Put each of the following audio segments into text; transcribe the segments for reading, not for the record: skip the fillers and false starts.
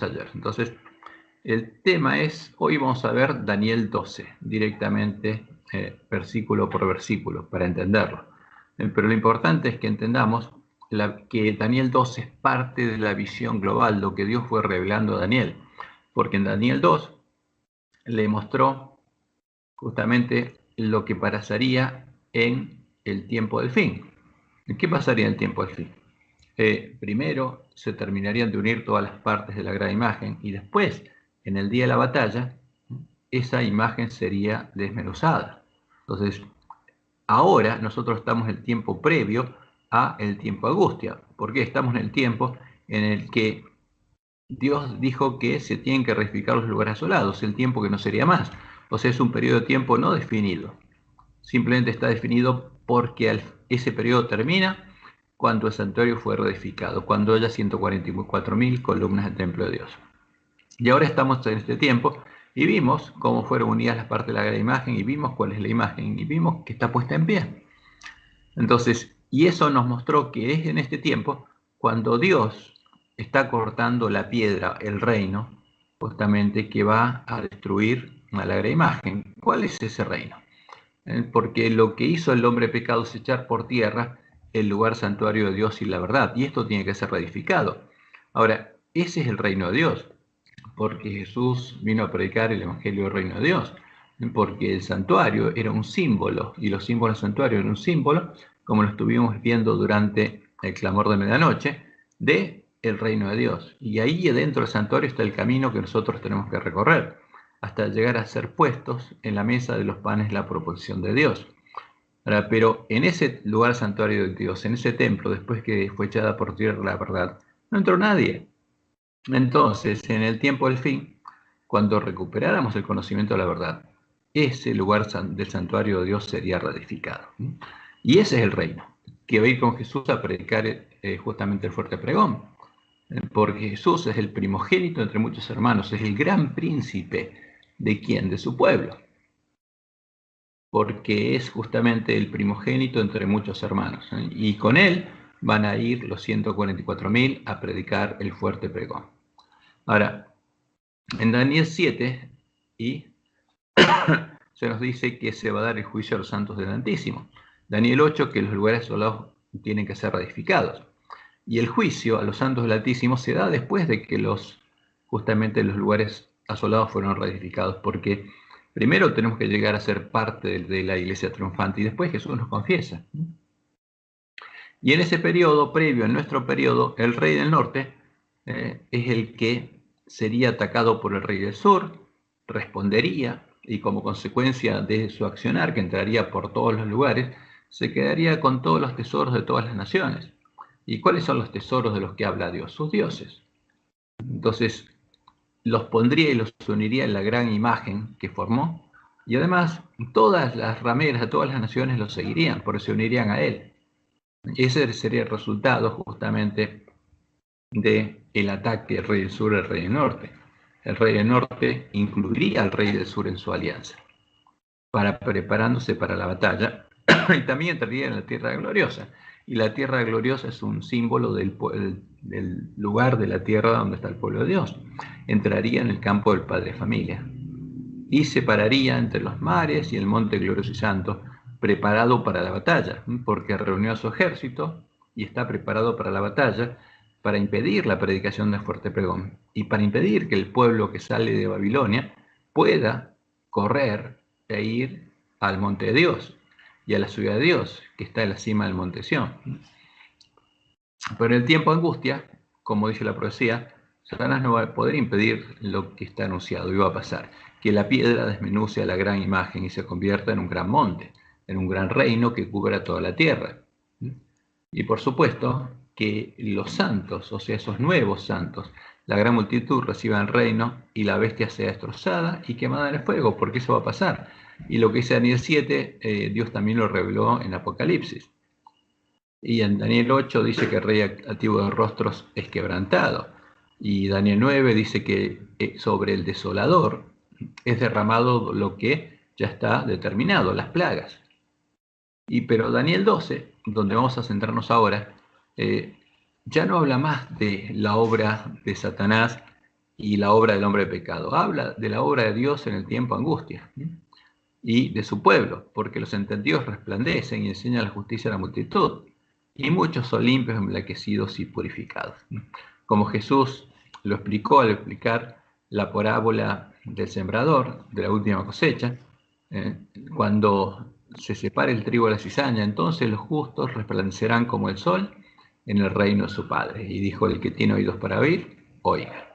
ayer. Entonces, el tema es, hoy vamos a ver Daniel 12, directamente versículo por versículo, para entenderlo. Pero lo importante es que entendamos que Daniel 12 es parte de la visión global, lo que Dios fue revelando a Daniel. Porque en Daniel 2 le mostró justamente lo que pasaría en el tiempo del fin. ¿Qué pasaría en el tiempo del fin? Primero se terminarían de unir todas las partes de la gran imagen y después, en el día de la batalla, esa imagen sería desmenuzada. Entonces, ahora nosotros estamos en el tiempo previo a el tiempo de angustia. ¿Por qué? Estamos en el tiempo en el que Dios dijo que se tienen que reedificar los lugares asolados, el tiempo que no sería más. O sea, es un periodo de tiempo no definido. Simplemente está definido porque ese periodo termina cuando el santuario fue reedificado, cuando haya 144.000 columnas del templo de Dios. Y ahora estamos en este tiempo y vimos cómo fueron unidas las partes de la gran imagen y vimos cuál es la imagen y vimos que está puesta en pie. Entonces, y eso nos mostró que es en este tiempo cuando Dios está cortando la piedra, el reino, justamente que va a destruir a la gran imagen. ¿Cuál es ese reino? Porque lo que hizo el hombre pecado es echar por tierra el lugar santuario de Dios y la verdad, y esto tiene que ser reedificado. Ahora, ese es el reino de Dios, porque Jesús vino a predicar el evangelio del reino de Dios, porque el santuario era un símbolo, y los símbolos del santuario eran un símbolo, como lo estuvimos viendo durante el clamor de medianoche, de el reino de Dios. Y ahí dentro del santuario está el camino que nosotros tenemos que recorrer, hasta llegar a ser puestos en la mesa de los panes de la proposición de Dios. Ahora, pero en ese lugar santuario de Dios, en ese templo, después que fue echada por tierra la verdad, no entró nadie. Entonces, en el tiempo del fin, cuando recuperáramos el conocimiento de la verdad, ese lugar del santuario de Dios sería ratificado. Y ese es el reino, que va a ir con Jesús a predicar justamente el fuerte pregón. Porque Jesús es el primogénito entre muchos hermanos, es el gran príncipe. ¿De quién? De su pueblo. Porque es justamente el primogénito entre muchos hermanos. Y con él van a ir los 144.000 a predicar el fuerte pregón. Ahora, en Daniel 7 y se nos dice que se va a dar el juicio a los santos del Altísimo. Daniel 8, que los lugares asolados tienen que ser reedificados. Y el juicio a los santos del Altísimo se da después de que justamente los lugares asolados fueron reedificados, porque primero tenemos que llegar a ser parte de la iglesia triunfante y después Jesús nos confiesa. Y en ese periodo, previo a nuestro periodo, el rey del norte es el que sería atacado por el rey del sur, respondería y como consecuencia de su accionar, que entraría por todos los lugares, se quedaría con todos los tesoros de todas las naciones. ¿Y cuáles son los tesoros de los que habla Dios? Sus dioses. Entonces, los pondría y los uniría en la gran imagen que formó, y además todas las rameras de todas las naciones los seguirían, porque se unirían a él. Ese sería el resultado justamente del ataque del rey del sur al rey del norte. El rey del norte incluiría al rey del sur en su alianza, preparándose para la batalla, y también entraría en la tierra gloriosa. Y la tierra gloriosa es un símbolo del lugar de la tierra donde está el pueblo de Dios. Entraría en el campo del padre familia y se pararía entre los mares y el monte glorioso y santo, preparado para la batalla, porque reunió a su ejército y está preparado para la batalla, para impedir la predicación del fuerte pregón y para impedir que el pueblo que sale de Babilonia pueda correr e ir al monte de Dios y a la ciudad de Dios, que está en la cima del monte Sión. Pero en el tiempo de angustia, como dice la profecía, Satanás no va a poder impedir lo que está anunciado y va a pasar, que la piedra desmenuce a la gran imagen y se convierta en un gran monte, en un gran reino que cubra toda la tierra. Y por supuesto que los santos, o sea, esos nuevos santos, la gran multitud reciban el reino y la bestia sea destrozada y quemada en el fuego, porque eso va a pasar. Y lo que dice Daniel 7, Dios también lo reveló en Apocalipsis. Y en Daniel 8 dice que el rey altivo de rostros es quebrantado. Y Daniel 9 dice que sobre el desolador es derramado lo que ya está determinado, las plagas. Pero Daniel 12, donde vamos a centrarnos ahora, ya no habla más de la obra de Satanás y la obra del hombre de pecado. Habla de la obra de Dios en el tiempo de angustia y de su pueblo, porque los entendidos resplandecen y enseñan la justicia a la multitud, y muchos son limpios, emblanquecidos y purificados. Como Jesús lo explicó al explicar la parábola del sembrador, de la última cosecha, cuando se separe el trigo de la cizaña, entonces los justos resplandecerán como el sol en el reino de su Padre. Y dijo: el que tiene oídos para oír, oiga.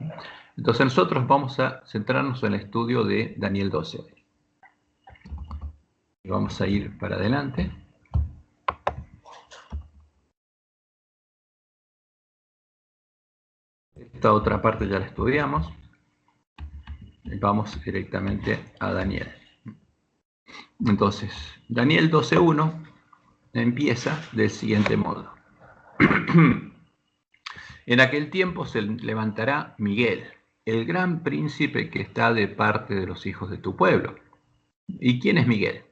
Entonces nosotros vamos a centrarnos en el estudio de Daniel 12. Y vamos a ir para adelante. Esta otra parte ya la estudiamos. Vamos directamente a Daniel. Entonces, Daniel 12:1 empieza del siguiente modo. En aquel tiempo se levantará Miguel, el gran príncipe que está de parte de los hijos de tu pueblo. ¿Y quién es Miguel?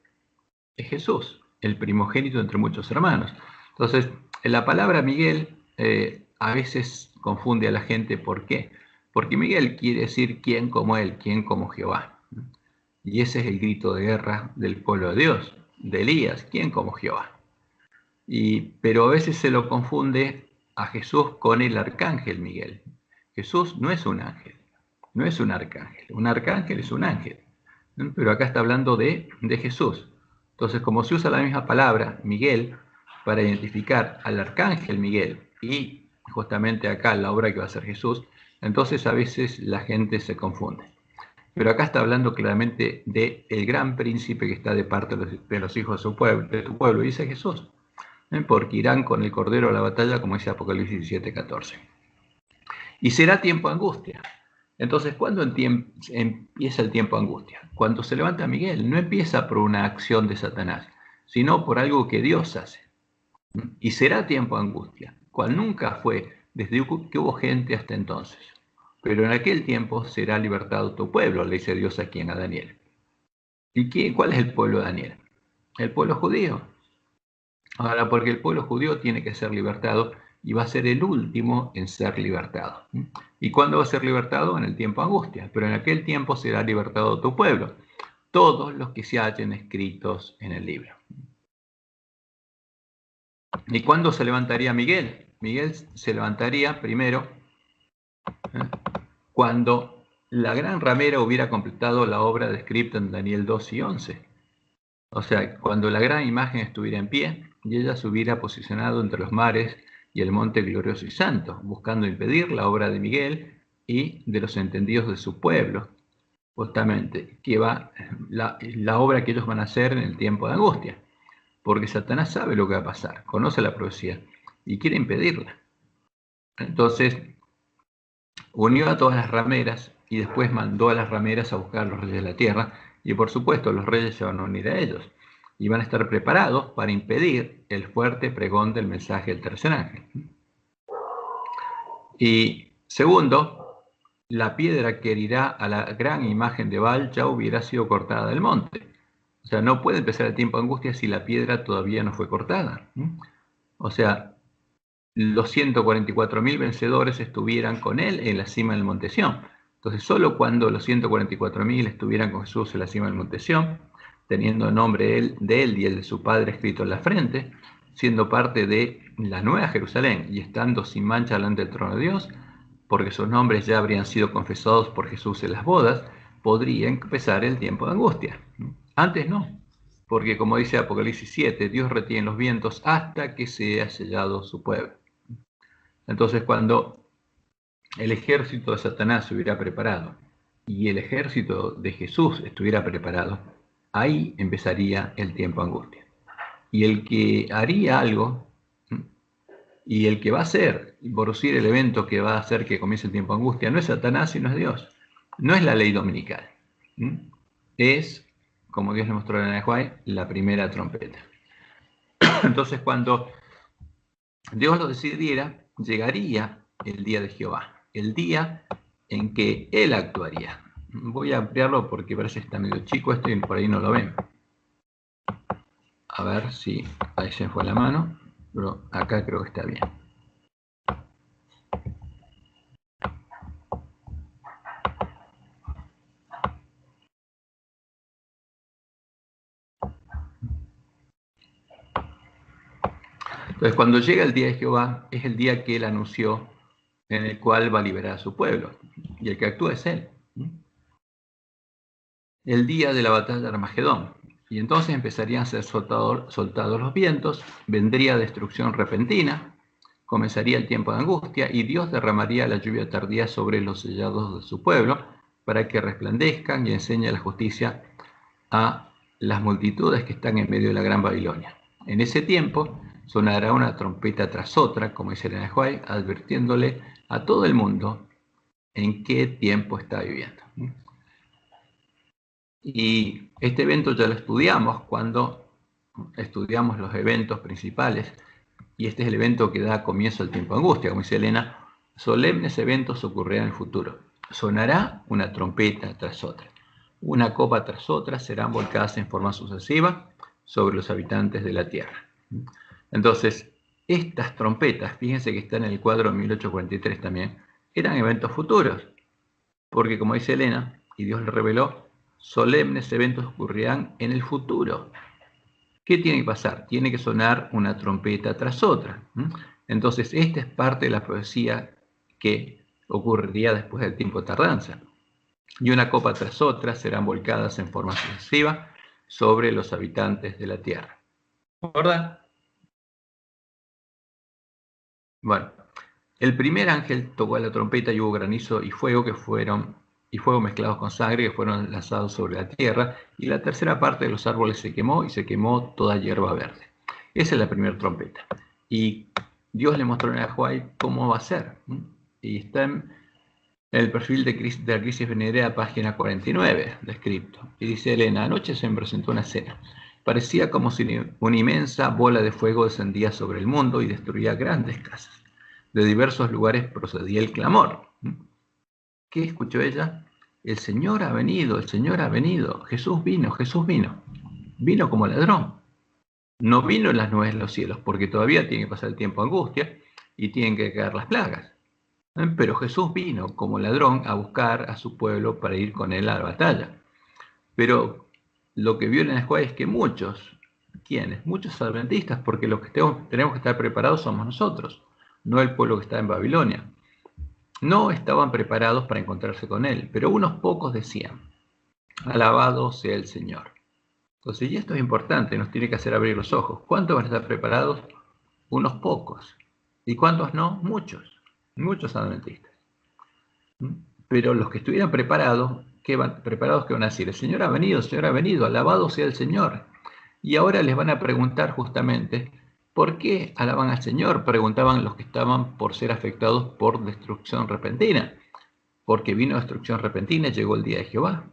Es Jesús, el primogénito entre muchos hermanos. Entonces, la palabra Miguel a veces confunde a la gente. ¿Por qué? Porque Miguel quiere decir quién como él, quién como Jehová. Y ese es el grito de guerra del pueblo de Dios, de Elías, quién como Jehová. Pero a veces se lo confunde a Jesús con el arcángel Miguel. Jesús no es un ángel, no es un arcángel. Un arcángel es un ángel, ¿no? Pero acá está hablando de Jesús. Entonces, como se usa la misma palabra, Miguel, para identificar al arcángel Miguel y justamente acá la obra que va a hacer Jesús, entonces a veces la gente se confunde. Pero acá está hablando claramente de el gran príncipe que está de parte de los hijos de su pueblo, de tu pueblo, y dice Jesús, porque irán con el cordero a la batalla, como dice Apocalipsis 17:14. Y será tiempo de angustia. Entonces, ¿cuándo empieza el tiempo de angustia? Cuando se levanta Miguel. No empieza por una acción de Satanás, sino por algo que Dios hace. Y será tiempo de angustia, cual nunca fue desde que hubo gente hasta entonces. Pero en aquel tiempo será libertado tu pueblo, le dice Dios aquí a Daniel. ¿Y cuál es el pueblo de Daniel? El pueblo judío. Ahora, porque el pueblo judío tiene que ser libertado y va a ser el último en ser libertado. ¿Y cuándo va a ser libertado? En el tiempo de angustia. Pero en aquel tiempo será libertado tu pueblo, todos los que se hallen escritos en el libro. ¿Y cuándo se levantaría Miguel? Miguel se levantaría primero cuando la gran ramera hubiera completado la obra descrita en Daniel 2 y 11. O sea, cuando la gran imagen estuviera en pie y ella se hubiera posicionado entre los mares y el monte glorioso y santo, buscando impedir la obra de Miguel y de los entendidos de su pueblo, justamente, que va la obra que ellos van a hacer en el tiempo de angustia. Porque Satanás sabe lo que va a pasar, conoce la profecía y quiere impedirla. Entonces, unió a todas las rameras y después mandó a las rameras a buscar a los reyes de la tierra, y por supuesto los reyes se van a unir a ellos y van a estar preparados para impedir el fuerte pregón del mensaje del tercer ángel. Y segundo, la piedra que herirá a la gran imagen de Baal ya hubiera sido cortada del monte. O sea, no puede empezar el tiempo de angustia si la piedra todavía no fue cortada. O sea, los 144.000 vencedores estuvieran con él en la cima del monte Sión. Entonces, solo cuando los 144.000 estuvieran con Jesús en la cima del monte Sión, teniendo el nombre de él y el de su padre escrito en la frente, siendo parte de la nueva Jerusalén y estando sin mancha delante del trono de Dios, porque sus nombres ya habrían sido confesados por Jesús en las bodas, podría empezar el tiempo de angustia. Antes no, porque como dice Apocalipsis 7, Dios retiene los vientos hasta que sea sellado su pueblo. Entonces, cuando el ejército de Satanás se hubiera preparado y el ejército de Jesús estuviera preparado, ahí empezaría el tiempo de angustia. Y el que haría algo, y el que va a hacer y producir el evento que va a hacer que comience el tiempo de angustia, no es Satanás, sino es Dios. No es la ley dominical. Es, como Dios le mostró en Anahuay, la primera trompeta. Entonces, cuando Dios lo decidiera, llegaría el día de Jehová, el día en que Él actuaría. Voy a ampliarlo porque parece que está medio chico esto y por ahí no lo ven. A ver si ahí se fue la mano, pero acá creo que está bien. Entonces, cuando llega el día de Jehová, es el día que él anunció, en el cual va a liberar a su pueblo. Y el que actúa es él. El día de la batalla de Armagedón. Y entonces empezarían a ser soltados los vientos, vendría destrucción repentina, comenzaría el tiempo de angustia y Dios derramaría la lluvia tardía sobre los sellados de su pueblo para que resplandezcan y enseñe la justicia a las multitudes que están en medio de la gran Babilonia. En ese tiempo sonará una trompeta tras otra, como dice Elena White, advirtiéndole a todo el mundo en qué tiempo está viviendo. Y este evento ya lo estudiamos cuando estudiamos los eventos principales, y este es el evento que da comienzo al tiempo de angustia, como dice Elena. Solemnes eventos ocurrirán en el futuro. Sonará una trompeta tras otra. Una copa tras otra serán volcadas en forma sucesiva sobre los habitantes de la tierra. Entonces, estas trompetas, fíjense que está en el cuadro 1843 también, eran eventos futuros, porque como dice Elena, y Dios le reveló, solemnes eventos ocurrirán en el futuro. ¿Qué tiene que pasar? Tiene que sonar una trompeta tras otra. Entonces, esta es parte de la profecía que ocurriría después del tiempo de tardanza. Y una copa tras otra serán volcadas en forma sucesiva sobre los habitantes de la tierra. ¿Verdad? Bueno, el primer ángel tocó la trompeta y hubo granizo y fuego mezclados con sangre que fueron lanzados sobre la tierra, y la tercera parte de los árboles se quemó y se quemó toda hierba verde. Esa es la primera trompeta. Y Dios le mostró a Hawái cómo va a ser. Y está en el perfil de la crisis venidera, página 49, descrito. Y dice Elena, anoche se me presentó una escena. Parecía como si una inmensa bola de fuego descendía sobre el mundo y destruía grandes casas. De diversos lugares procedía el clamor. ¿Qué escuchó ella? El Señor ha venido, el Señor ha venido. Jesús vino, Jesús vino. Vino como ladrón. No vino en las nubes de los cielos, porque todavía tiene que pasar el tiempo de angustia y tienen que caer las plagas. Pero Jesús vino como ladrón a buscar a su pueblo para ir con él a la batalla. Pero lo que vio en la escuela es que muchos, ¿quiénes? Muchos adventistas, porque los que tenemos que estar preparados somos nosotros, no el pueblo que está en Babilonia. No estaban preparados para encontrarse con él, pero unos pocos decían, alabado sea el Señor. Entonces, y esto es importante, nos tiene que hacer abrir los ojos. ¿Cuántos van a estar preparados? Unos pocos. ¿Y cuántos no? Muchos adventistas. Pero los que estuvieran preparados, ¿qué van a decir? El Señor ha venido, alabado sea el Señor. Y ahora les van a preguntar justamente, ¿por qué alaban al Señor? Preguntaban los que estaban por ser afectados por destrucción repentina. Porque vino destrucción repentina y llegó el día de Jehová.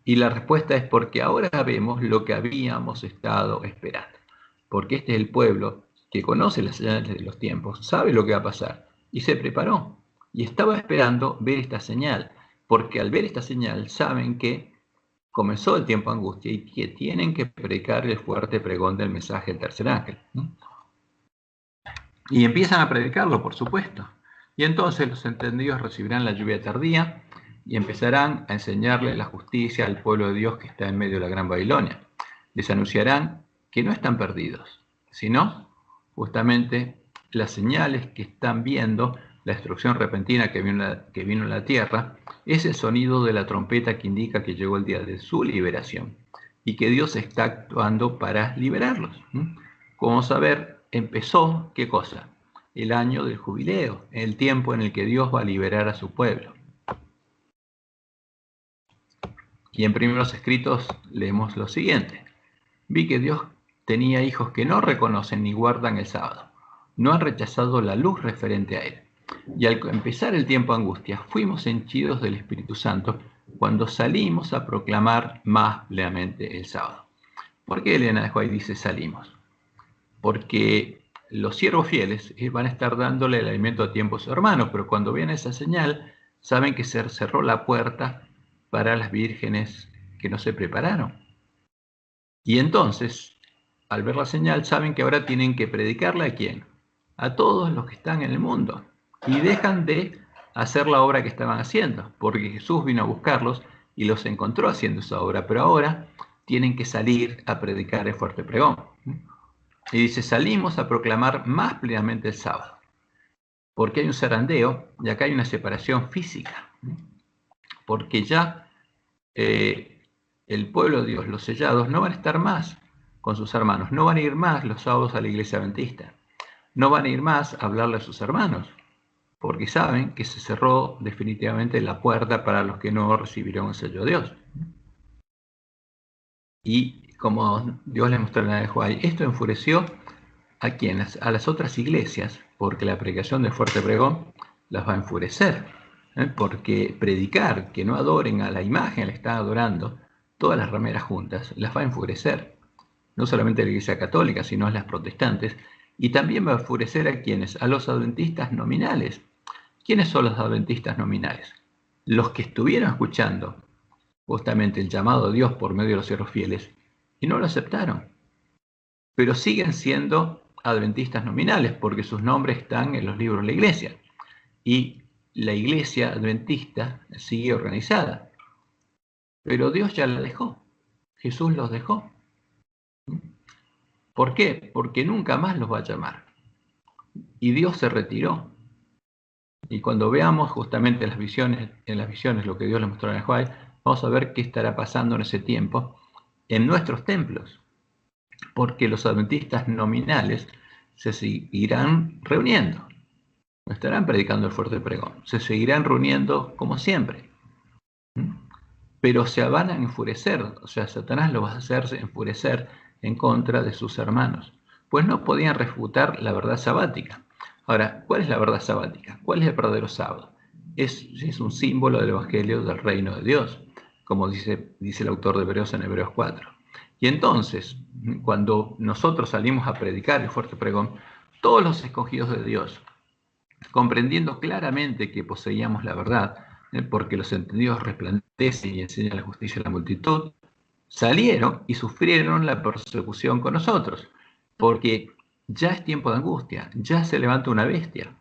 Y la respuesta es porque ahora vemos lo que habíamos estado esperando. Porque este es el pueblo que conoce las señales de los tiempos, sabe lo que va a pasar y se preparó. Y estaba esperando ver esta señal, porque al ver esta señal saben que comenzó el tiempo de angustia y que tienen que predicar el fuerte pregón del mensaje del tercer ángel. Y empiezan a predicarlo, por supuesto. Y entonces los entendidos recibirán la lluvia tardía y empezarán a enseñarle la justicia al pueblo de Dios que está en medio de la gran Babilonia. Les anunciarán que no están perdidos, sino justamente las señales que están viendo, la destrucción repentina que vino en la tierra, es el sonido de la trompeta que indica que llegó el día de su liberación y que Dios está actuando para liberarlos. Como saber, empezó, ¿qué cosa? El año del jubileo, el tiempo en el que Dios va a liberar a su pueblo. Y en primeros escritos leemos lo siguiente. Vi que Dios tenía hijos que no reconocen ni guardan el sábado. No han rechazado la luz referente a él. Y al empezar el tiempo de angustia, fuimos henchidos del Espíritu Santo cuando salimos a proclamar más plenamente el sábado. ¿Por qué Elena de White dice salimos? Porque los siervos fieles van a estar dándole el alimento a tiempo a su hermano, pero cuando viene esa señal, saben que se cerró la puerta para las vírgenes que no se prepararon. Y entonces, al ver la señal, saben que ahora tienen que predicarle ¿a quién? A todos los que están en el mundo. Y dejan de hacer la obra que estaban haciendo, porque Jesús vino a buscarlos y los encontró haciendo esa obra, pero ahora tienen que salir a predicar el fuerte pregón. Y dice, salimos a proclamar más plenamente el sábado, porque hay un zarandeo y acá hay una separación física, porque ya el pueblo de Dios, los sellados, no van a estar más con sus hermanos, no van a ir más los sábados a la iglesia adventista, no van a ir más a hablarle a sus hermanos, porque saben que se cerró definitivamente la puerta para los que no recibieron el sello de Dios. Y como Dios les mostró en la de Juan, esto enfureció a quienes, a las otras iglesias, porque la predicación de fuerte pregón las va a enfurecer, porque predicar que no adoren a la imagen, le están adorando, todas las rameras juntas, las va a enfurecer, no solamente a la iglesia católica, sino a las protestantes, y también va a enfurecer a quienes, a los adventistas nominales. ¿Quiénes son los adventistas nominales? Los que estuvieron escuchando justamente el llamado de Dios por medio de los siervos fieles y no lo aceptaron, pero siguen siendo adventistas nominales porque sus nombres están en los libros de la iglesia y la iglesia adventista sigue organizada, pero Dios ya la dejó, Jesús los dejó. ¿Por qué? Porque nunca más los va a llamar y Dios se retiró. Y cuando veamos justamente en las visiones lo que Dios le mostró en el Juárez, vamos a ver qué estará pasando en ese tiempo en nuestros templos, porque los adventistas nominales se seguirán reuniendo, no estarán predicando el fuerte pregón, se seguirán reuniendo como siempre, pero se van a enfurecer, o sea, Satanás los va a hacer enfurecer en contra de sus hermanos, pues no podían refutar la verdad sabática. Ahora, ¿cuál es la verdad sabática? ¿Cuál es el verdadero sábado? Es un símbolo del Evangelio del Reino de Dios, como dice el autor de Hebreos en Hebreos 4. Y entonces, cuando nosotros salimos a predicar el fuerte pregón, todos los escogidos de Dios, comprendiendo claramente que poseíamos la verdad, porque los entendidos resplandecen y enseñan la justicia a la multitud, salieron y sufrieron la persecución con nosotros, porque ya es tiempo de angustia, ya se levanta una bestia.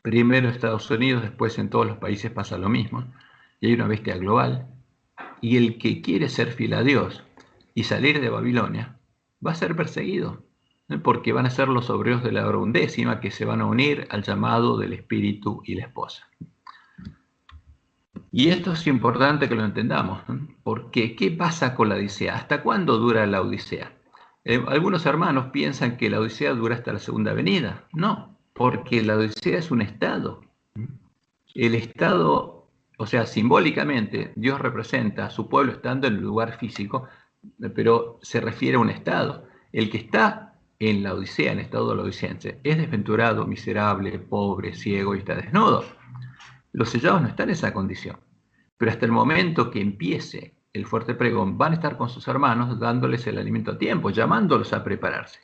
Primero en Estados Unidos, después en todos los países pasa lo mismo, y hay una bestia global, y el que quiere ser fiel a Dios y salir de Babilonia va a ser perseguido, porque van a ser los obreros de la hora undécima que se van a unir al llamado del Espíritu y la esposa. Y esto es importante que lo entendamos, porque ¿qué pasa con la Odisea? ¿Hasta cuándo dura la Odisea? Algunos hermanos piensan que la Odisea dura hasta la segunda venida. No, porque la Odisea es un estado. El estado, o sea, simbólicamente, Dios representa a su pueblo estando en el lugar físico, pero se refiere a un estado. El que está en la Odisea, en estado laodicense, es desventurado, miserable, pobre, ciego y está desnudo. Los sellados no están en esa condición, pero hasta el momento que empiece el fuerte pregón van a estar con sus hermanos dándoles el alimento a tiempo, llamándolos a prepararse.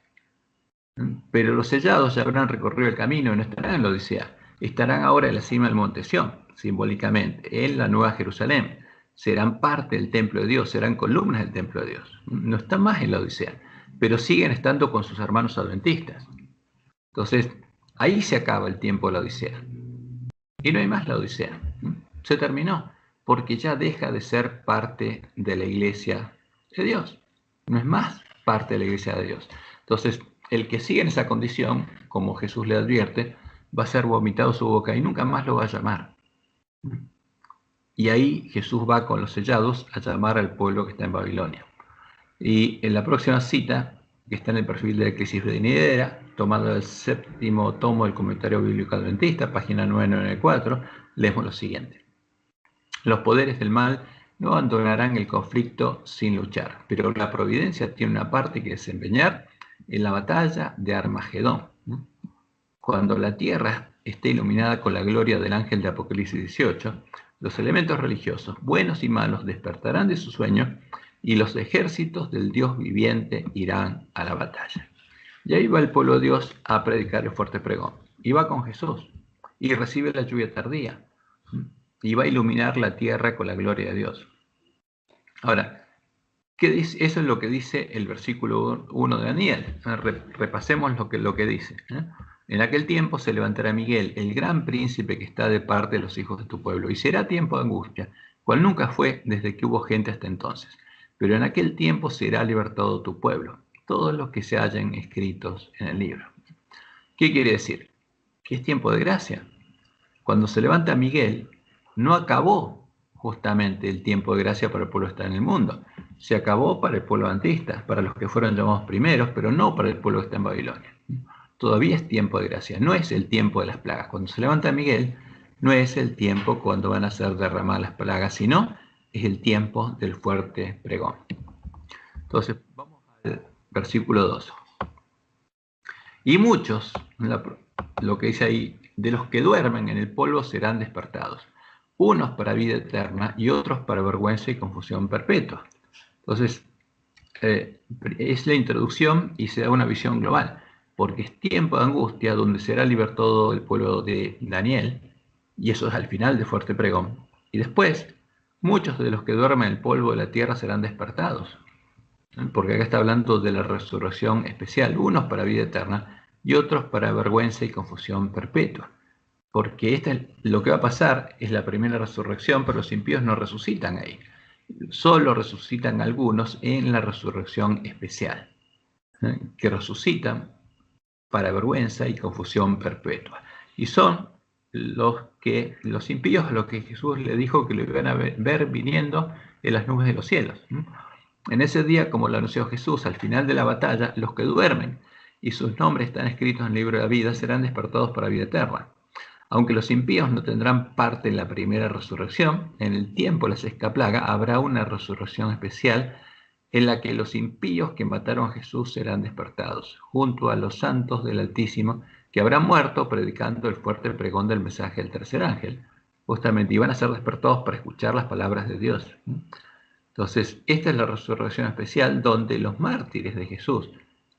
Pero los sellados ya habrán recorrido el camino y no estarán en la Odisea, estarán ahora en la cima del monte Sión, simbólicamente, en la Nueva Jerusalén. Serán parte del templo de Dios, serán columnas del templo de Dios. No están más en la Odisea, pero siguen estando con sus hermanos adventistas. Entonces, ahí se acaba el tiempo de la Odisea. Y no hay más la Odisea. Se terminó, porque ya deja de ser parte de la iglesia de Dios. No es más parte de la iglesia de Dios. Entonces, el que sigue en esa condición, como Jesús le advierte, va a ser vomitado su boca y nunca más lo va a llamar. Y ahí Jesús va con los sellados a llamar al pueblo que está en Babilonia. Y en la próxima cita, que está en el perfil de la crisis venidera, tomado del 7º tomo del Comentario Bíblico Adventista, página 994, leemos lo siguiente. Los poderes del mal no abandonarán el conflicto sin luchar, pero la providencia tiene una parte que desempeñar en la batalla de Armagedón. Cuando la tierra esté iluminada con la gloria del ángel de Apocalipsis 18, los elementos religiosos, buenos y malos, despertarán de su sueño y los ejércitos del Dios viviente irán a la batalla. Y ahí va el pueblo de Dios a predicar el fuerte pregón. Y va con Jesús y recibe la lluvia tardía. Y va a iluminar la tierra con la gloria de Dios. Ahora, ¿qué dice? Eso es lo que dice el versículo 1 de Daniel. Repasemos lo que dice. En aquel tiempo se levantará Miguel, el gran príncipe que está de parte de los hijos de tu pueblo, y será tiempo de angustia, cual nunca fue desde que hubo gente hasta entonces. Pero en aquel tiempo será libertado tu pueblo. todos los que se hallen escritos en el libro. ¿Qué quiere decir? Que es tiempo de gracia. Cuando se levanta Miguel, no acabó justamente el tiempo de gracia para el pueblo que está en el mundo. Se acabó para el pueblo adventista, para los que fueron llamados primeros, pero no para el pueblo que está en Babilonia. Todavía es tiempo de gracia, no es el tiempo de las plagas. Cuando se levanta Miguel, no es el tiempo cuando van a ser derramadas las plagas, sino es el tiempo del fuerte pregón. Entonces, vamos al versículo 2. Y muchos, lo que dice ahí, de los que duermen en el polvo serán despertados, unos para vida eterna y otros para vergüenza y confusión perpetua. Entonces, es la introducción y se da una visión global, porque es tiempo de angustia donde será libertado el pueblo de Daniel, y eso es al final de fuerte pregón. Y después, muchos de los que duermen en el polvo de la tierra serán despertados, porque acá está hablando de la resurrección especial, unos para vida eterna y otros para vergüenza y confusión perpetua. Porque lo que va a pasar es la primera resurrección, pero los impíos no resucitan ahí. Solo resucitan algunos en la resurrección especial, que resucitan para vergüenza y confusión perpetua. Y son los impíos a los que Jesús le dijo que lo iban a ver viniendo en las nubes de los cielos. En ese día, como lo anunció Jesús, al final de la batalla, los que duermen y sus nombres están escritos en el libro de la vida serán despertados para vida eterna. Aunque los impíos no tendrán parte en la primera resurrección, en el tiempo de la sexta plaga habrá una resurrección especial en la que los impíos que mataron a Jesús serán despertados, junto a los santos del Altísimo que habrán muerto predicando el fuerte pregón del mensaje del tercer ángel. Justamente iban a ser despertados para escuchar las palabras de Dios. Entonces, esta es la resurrección especial donde los mártires de Jesús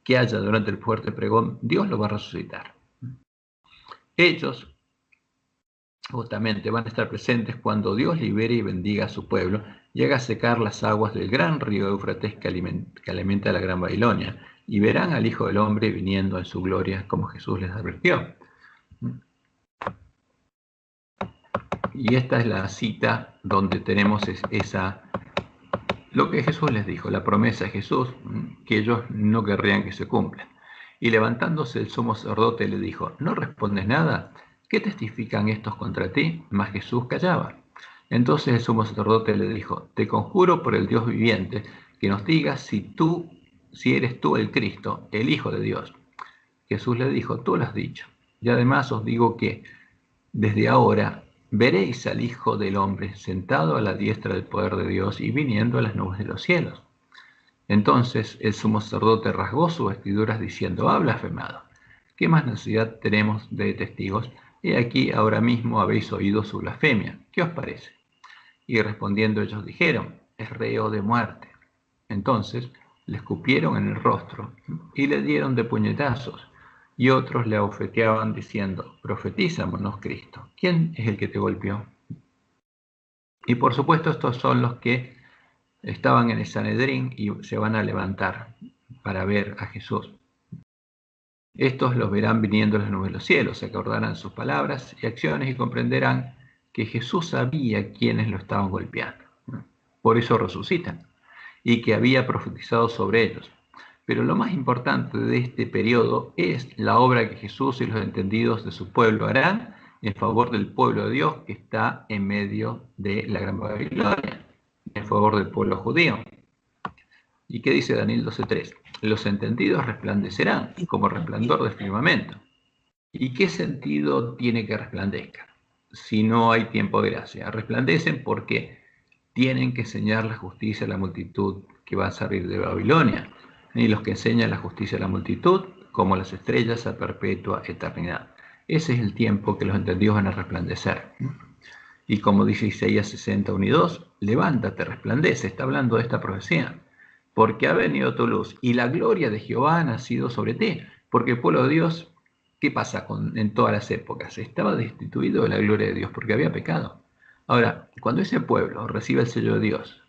que haya durante el fuerte pregón, Dios los va a resucitar. Ellos justamente van a estar presentes cuando Dios libere y bendiga a su pueblo y haga secar las aguas del gran río Éufrates que alimenta la gran Babilonia, y verán al Hijo del Hombre viniendo en su gloria como Jesús les advirtió. Y esta es la cita donde tenemos lo que Jesús les dijo, la promesa de Jesús, que ellos no querrían que se cumpla. Y levantándose el sumo sacerdote le dijo, ¿no respondes nada? ¿Qué testifican estos contra ti? Mas Jesús callaba. Entonces el sumo sacerdote le dijo, te conjuro por el Dios viviente, que nos digas si eres tú el Cristo, el Hijo de Dios. Jesús le dijo, tú lo has dicho. Y además os digo que desde ahora veréis al Hijo del Hombre sentado a la diestra del poder de Dios y viniendo a las nubes de los cielos. Entonces el sumo sacerdote rasgó sus vestiduras diciendo, ha blasfemado. ¿Qué más necesidad tenemos de testigos? He aquí ahora mismo habéis oído su blasfemia. ¿Qué os parece? Y respondiendo ellos dijeron, es reo de muerte. Entonces le escupieron en el rostro y le dieron de puñetazos. Y otros le abofeteaban diciendo, profetízamonos, Cristo, ¿quién es el que te golpeó? Y por supuesto estos son los que estaban en el Sanedrín y se van a levantar para ver a Jesús. Estos los verán viniendo en las nubes de los cielos, se acordarán sus palabras y acciones y comprenderán que Jesús sabía quiénes lo estaban golpeando. Por eso resucitan y que había profetizado sobre ellos. Pero lo más importante de este periodo es la obra que Jesús y los entendidos de su pueblo harán en favor del pueblo de Dios que está en medio de la gran Babilonia, en favor del pueblo judío. ¿Y qué dice Daniel 12:3? Los entendidos resplandecerán como resplandor del firmamento. ¿Y qué sentido tiene que resplandezca? Si no hay tiempo de gracia. Resplandecen porque tienen que enseñar la justicia a la multitud que va a salir de Babilonia. Y los que enseñan la justicia a la multitud, como las estrellas a perpetua eternidad. Ese es el tiempo que los entendidos van a resplandecer. Y como dice Isaías 60:1 y 2, levántate, resplandece, está hablando de esta profecía, porque ha venido tu luz y la gloria de Jehová ha nacido sobre ti. Porque el pueblo de Dios, ¿qué pasa en todas las épocas? Estaba destituido de la gloria de Dios porque había pecado. Ahora, cuando ese pueblo reciba el sello de Dios,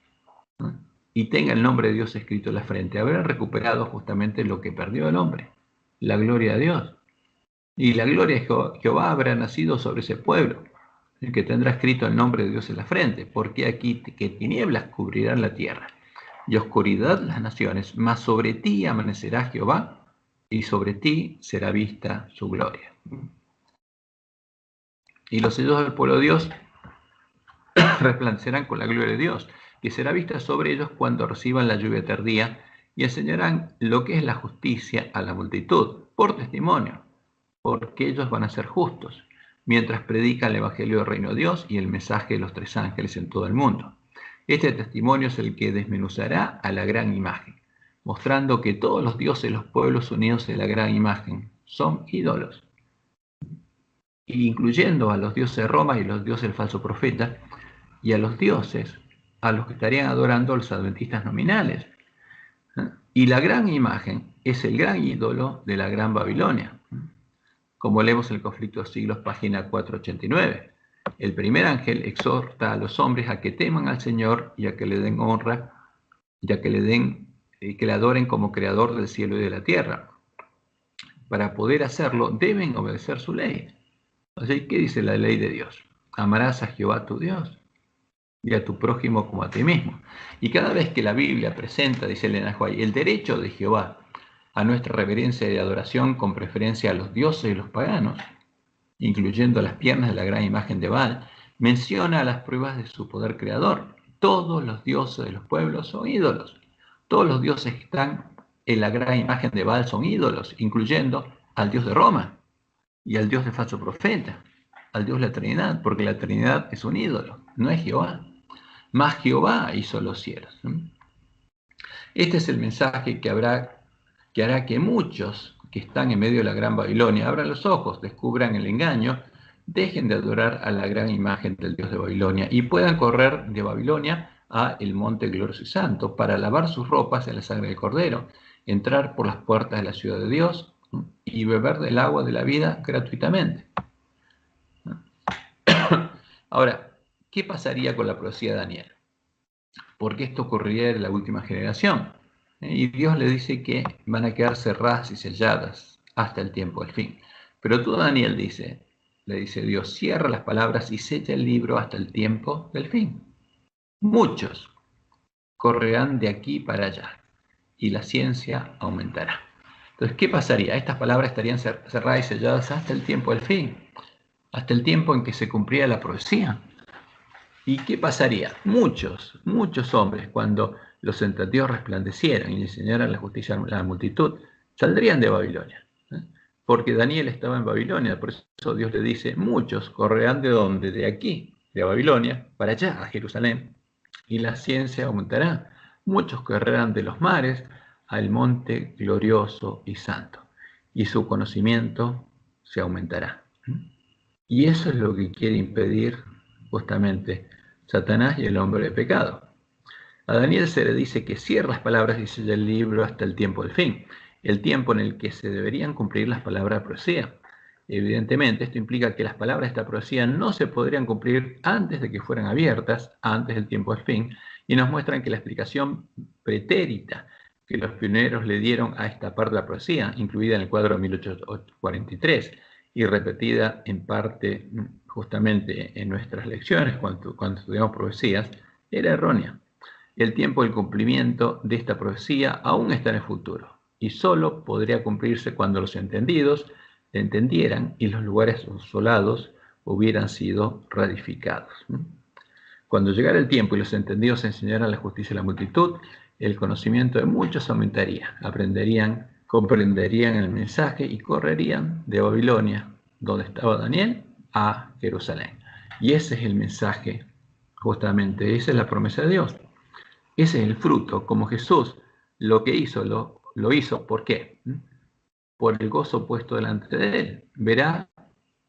¿no?, y tenga el nombre de Dios escrito en la frente, habrá recuperado justamente lo que perdió el hombre, la gloria de Dios. Y la gloria de Jehová habrá nacido sobre ese pueblo, el que tendrá escrito el nombre de Dios en la frente, porque aquí que tinieblas cubrirán la tierra, y oscuridad las naciones, mas sobre ti amanecerá Jehová, y sobre ti será vista su gloria. Y los sellos del pueblo de Dios resplandecerán con la gloria de Dios, que será vista sobre ellos cuando reciban la lluvia tardía, y enseñarán lo que es la justicia a la multitud, por testimonio, porque ellos van a ser justos, mientras predican el evangelio del reino de Dios y el mensaje de los tres ángeles en todo el mundo. Este testimonio es el que desmenuzará a la gran imagen, mostrando que todos los dioses de los pueblos unidos en la gran imagen son ídolos, incluyendo a los dioses de Roma y los dioses del falso profeta, y a los dioses a los que estarían adorando los adventistas nominales. Y la gran imagen es el gran ídolo de la gran Babilonia, como leemos en el Conflicto de Siglos, página 489. El primer ángel exhorta a los hombres a que teman al Señor y a que le den honra, y a que le adoren como creador del cielo y de la tierra. Para poder hacerlo, deben obedecer su ley. Así, ¿qué dice la ley de Dios? Amarás a Jehová tu Dios y a tu prójimo como a ti mismo. Y cada vez que la Biblia presenta, dice Elena White, el derecho de Jehová a nuestra reverencia y adoración con preferencia a los dioses y los paganos, incluyendo las piernas de la gran imagen de Baal, menciona las pruebas de su poder creador. Todos los dioses de los pueblos son ídolos. Todos los dioses que están en la gran imagen de Baal son ídolos, incluyendo al dios de Roma y al dios de falso profeta, al dios de la Trinidad, porque la Trinidad es un ídolo, no es Jehová. Más Jehová hizo los cielos. Este es el mensaje que hará que muchos que están en medio de la gran Babilonia abran los ojos, descubran el engaño, dejen de adorar a la gran imagen del dios de Babilonia y puedan correr de Babilonia a el monte glorioso y santo para lavar sus ropas en la sangre del Cordero, entrar por las puertas de la ciudad de Dios y beber del agua de la vida gratuitamente. Ahora, ¿qué pasaría con la profecía de Daniel? Porque esto ocurriría en la última generación. Y Dios le dice que van a quedar cerradas y selladas hasta el tiempo del fin. Pero tú, Daniel, le dice Dios, cierra las palabras y sella el libro hasta el tiempo del fin. Muchos correrán de aquí para allá y la ciencia aumentará. Entonces, ¿qué pasaría? Estas palabras estarían cerradas y selladas hasta el tiempo del fin, hasta el tiempo en que se cumplía la profecía. ¿Y qué pasaría? Muchos hombres, cuando los entendidos resplandecieran y enseñaran la justicia a la multitud, saldrían de Babilonia. Porque Daniel estaba en Babilonia, por eso Dios le dice, muchos correrán de donde, de aquí, de Babilonia, para allá, a Jerusalén, y la ciencia aumentará. Muchos correrán de los mares al monte glorioso y santo, y su conocimiento se aumentará. Y eso es lo que quiere impedir justamente Satanás y el hombre de pecado. A Daniel se le dice que cierra las palabras y sella el libro hasta el tiempo del fin, el tiempo en el que se deberían cumplir las palabras de profecía. Evidentemente, esto implica que las palabras de esta profecía no se podrían cumplir antes de que fueran abiertas, antes del tiempo del fin, y nos muestran que la explicación pretérita que los pioneros le dieron a esta parte de la profecía, incluida en el cuadro de 1843, y repetida en parte justamente en nuestras lecciones cuando estudiamos profecías, era errónea. El tiempo del cumplimiento de esta profecía aún está en el futuro y solo podría cumplirse cuando los entendidos entendieran y los lugares asolados hubieran sido reedificados. Cuando llegara el tiempo y los entendidos enseñaran la justicia a la multitud, el conocimiento de muchos aumentaría, aprenderían, comprenderían el mensaje y correrían de Babilonia, donde estaba Daniel, a Jerusalén. Y ese es el mensaje, justamente, esa es la promesa de Dios. Ese es el fruto, como Jesús lo que hizo, lo hizo, ¿por qué? Por el gozo puesto delante de él. Verá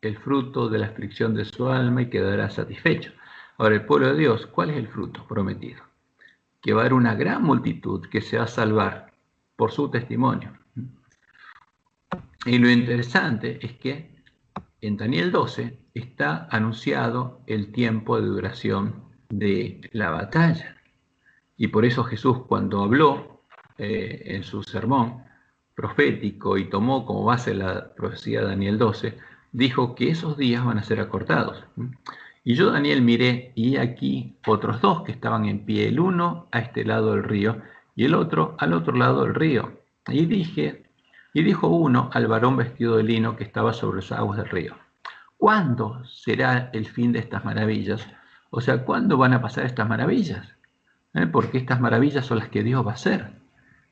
el fruto de la aflicción de su alma y quedará satisfecho. Ahora, el pueblo de Dios, ¿cuál es el fruto prometido? Que va a haber una gran multitud que se va a salvar por su testimonio. Y lo interesante es que en Daniel 12 está anunciado el tiempo de duración de la batalla. Y por eso Jesús, cuando habló en su sermón profético y tomó como base la profecía de Daniel 12, dijo que esos días van a ser acortados. Y yo, Daniel, miré, y aquí otros dos que estaban en pie, el uno a este lado del río, y el otro al otro lado del río. Y dijo uno al varón vestido de lino que estaba sobre las aguas del río: ¿Cuándo será el fin de estas maravillas? O sea, ¿cuándo van a pasar estas maravillas? Porque estas maravillas son las que Dios va a hacer.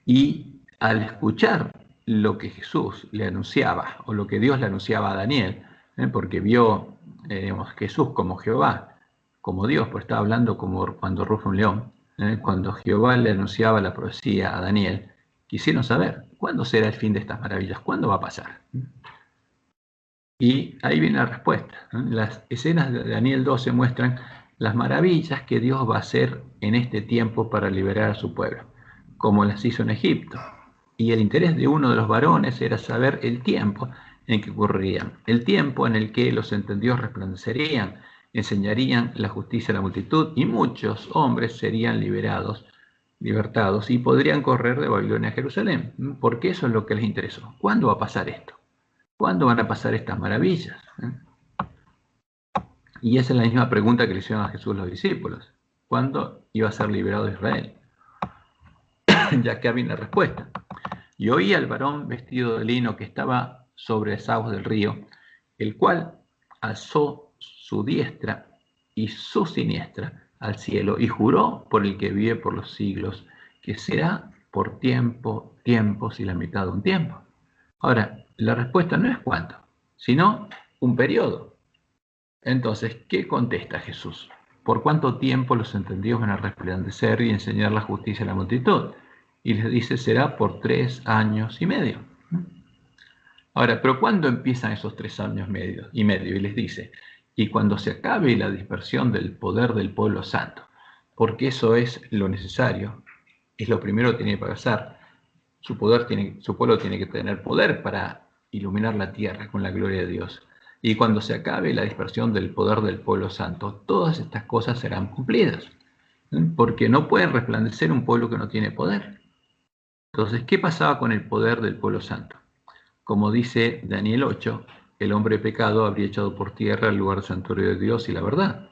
Y al escuchar lo que Jesús le anunciaba, o lo que Dios le anunciaba a Daniel, porque vio Jesús como Jehová, como Dios, pues estaba hablando como cuando ruge un león, cuando Jehová le anunciaba la profecía a Daniel, quisieron saber, ¿cuándo será el fin de estas maravillas? ¿Cuándo va a pasar? Y ahí viene la respuesta. Las escenas de Daniel 12 muestran las maravillas que Dios va a hacer en este tiempo para liberar a su pueblo, como las hizo en Egipto. Y el interés de uno de los varones era saber el tiempo en que ocurrirían, el tiempo en el que los entendidos resplandecerían, enseñarían la justicia a la multitud, y muchos hombres serían libertados, y podrían correr de Babilonia a Jerusalén, porque eso es lo que les interesó. ¿Cuándo va a pasar esto? ¿Cuándo van a pasar estas maravillas? Y esa es la misma pregunta que le hicieron a Jesús los discípulos. ¿Cuándo iba a ser liberado Israel? Ya que había una respuesta. Y oí al varón vestido de lino que estaba sobre las aguas del río, el cual alzó su diestra y su siniestra al cielo y juró por el que vive por los siglos, que será por tiempos y la mitad de un tiempo. Ahora, la respuesta no es cuánto, sino un periodo. Entonces, ¿qué contesta Jesús? ¿Por cuánto tiempo los entendidos van a resplandecer y enseñar la justicia a la multitud? Y les dice, será por 3 años y medio. Ahora, ¿pero cuándo empiezan esos 3 años y medio? Y les dice, y cuando se acabe la dispersión del poder del pueblo santo, porque eso es lo necesario, es lo primero que tiene que pasar. Su pueblo tiene que tener poder para iluminar la tierra con la gloria de Dios. Y cuando se acabe la dispersión del poder del pueblo santo, todas estas cosas serán cumplidas. Porque no puede resplandecer un pueblo que no tiene poder. Entonces, ¿qué pasaba con el poder del pueblo santo? Como dice Daniel 8, el hombre pecado habría echado por tierra el lugar santuario de Dios y la verdad.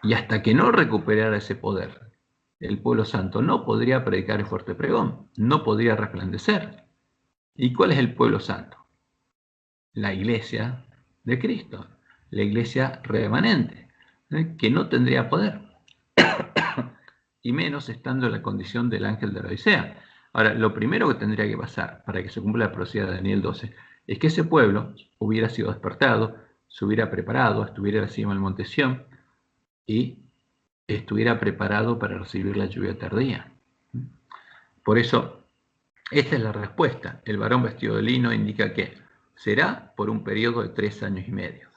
Y hasta que no recuperara ese poder, el pueblo santo no podría predicar el fuerte pregón, no podría resplandecer. ¿Y cuál es el pueblo santo? La iglesia de Cristo, la iglesia remanente, que no tendría poder, y menos estando en la condición del ángel de la Odisea. Ahora, lo primero que tendría que pasar para que se cumpla la profecía de Daniel 12 es que ese pueblo hubiera sido despertado, se hubiera preparado, estuviera en la cima del monte Sión y estuviera preparado para recibir la lluvia tardía. Por eso, esta es la respuesta. El varón vestido de lino indica que será por un periodo de 3 años y medio.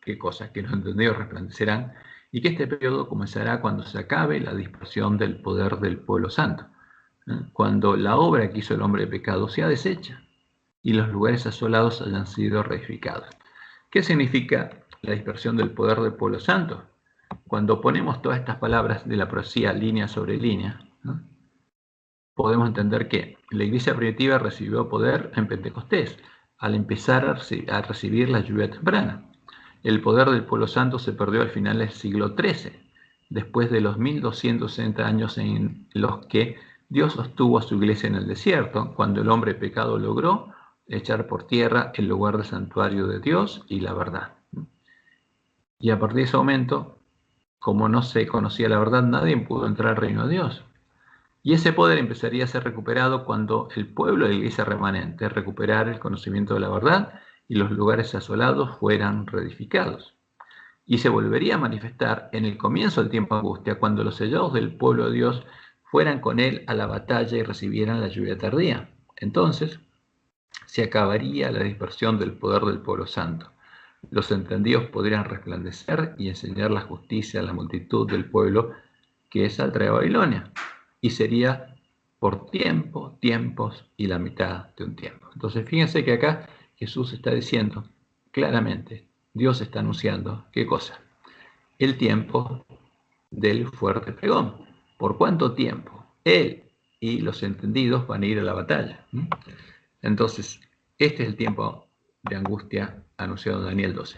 ¿Qué cosa? Que los entendidos resplandecerán y que este periodo comenzará cuando se acabe la dispersión del poder del pueblo santo, cuando la obra que hizo el hombre de pecado sea deshecha y los lugares asolados hayan sido reedificados. ¿Qué significa la dispersión del poder del pueblo santo? Cuando ponemos todas estas palabras de la profecía línea sobre línea, ¿no?, podemos entender que la iglesia primitiva recibió poder en Pentecostés, al empezar a recibir la lluvia temprana. El poder del pueblo santo se perdió al final del siglo XIII, después de los 1260 años en los que Dios sostuvo a su iglesia en el desierto, cuando el hombre pecado logró echar por tierra el lugar del santuario de Dios y la verdad. Y a partir de ese momento, como no se conocía la verdad, nadie pudo entrar al reino de Dios. Y ese poder empezaría a ser recuperado cuando el pueblo de la iglesia remanente recuperara el conocimiento de la verdad y los lugares asolados fueran reedificados. Y se volvería a manifestar en el comienzo del tiempo de angustia, cuando los sellados del pueblo de Dios fueran con él a la batalla y recibieran la lluvia tardía. Entonces se acabaría la dispersión del poder del pueblo santo. Los entendidos podrían resplandecer y enseñar la justicia a la multitud del pueblo que es al de Babilonia. Y sería por tiempos y la mitad de un tiempo. Entonces fíjense que acá Jesús está diciendo claramente, Dios está anunciando, ¿qué cosa? El tiempo del fuerte pregón. ¿Por cuánto tiempo? Él y los entendidos van a ir a la batalla. Entonces, este es el tiempo de angustia anunciado en Daniel 12.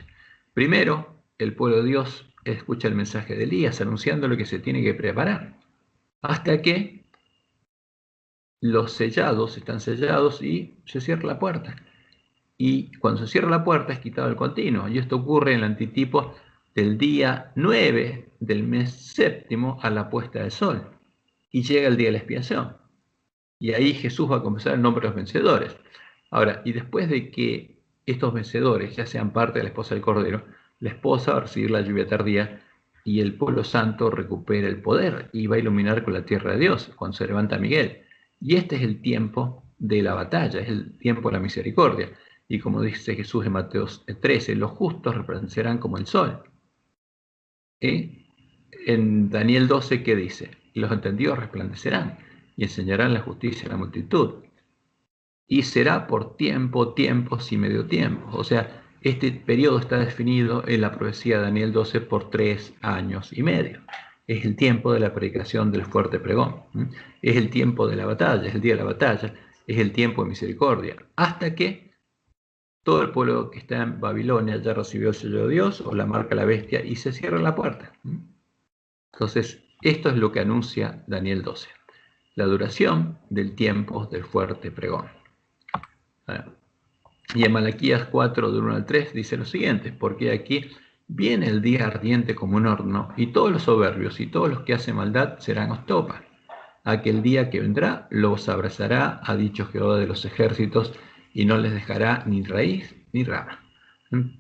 Primero, el pueblo de Dios escucha el mensaje de Elías anunciando lo que se tiene que preparar, hasta que los sellados están sellados y se cierra la puerta. Y cuando se cierra la puerta es quitado el continuo. Y esto ocurre en el antitipo del día 9 del mes séptimo a la puesta del sol. Y llega el día de la expiación. Y ahí Jesús va a confesar el nombre de los vencedores. Ahora, y después de que estos vencedores ya sean parte de la esposa del Cordero, la esposa va a recibir la lluvia tardía y el pueblo santo recupera el poder y va a iluminar con la tierra de Dios cuando se levanta Miguel. Y este es el tiempo de la batalla, es el tiempo de la misericordia. Y como dice Jesús en Mateo 13, los justos resplandecerán como el sol. En Daniel 12, ¿qué dice? Y los entendidos resplandecerán y enseñarán la justicia a la multitud. Y será por tiempo, tiempos y medio tiempo. O sea, este periodo está definido en la profecía de Daniel 12 por 3 años y medio. Es el tiempo de la predicación del fuerte pregón. Es el tiempo de la batalla, es el día de la batalla, es el tiempo de misericordia. Hasta que todo el pueblo que está en Babilonia ya recibió el sello de Dios o la marca de la bestia y se cierra la puerta. Entonces, esto es lo que anuncia Daniel 12. La duración del tiempo del fuerte pregón. Y en Malaquías 4, del 1 al 3, dice lo siguiente: porque aquí viene el día ardiente como un horno, y todos los soberbios y todos los que hacen maldad serán estopa. Aquel día que vendrá los abrazará, ha dicho Jehová de los ejércitos, y no les dejará ni raíz ni rama.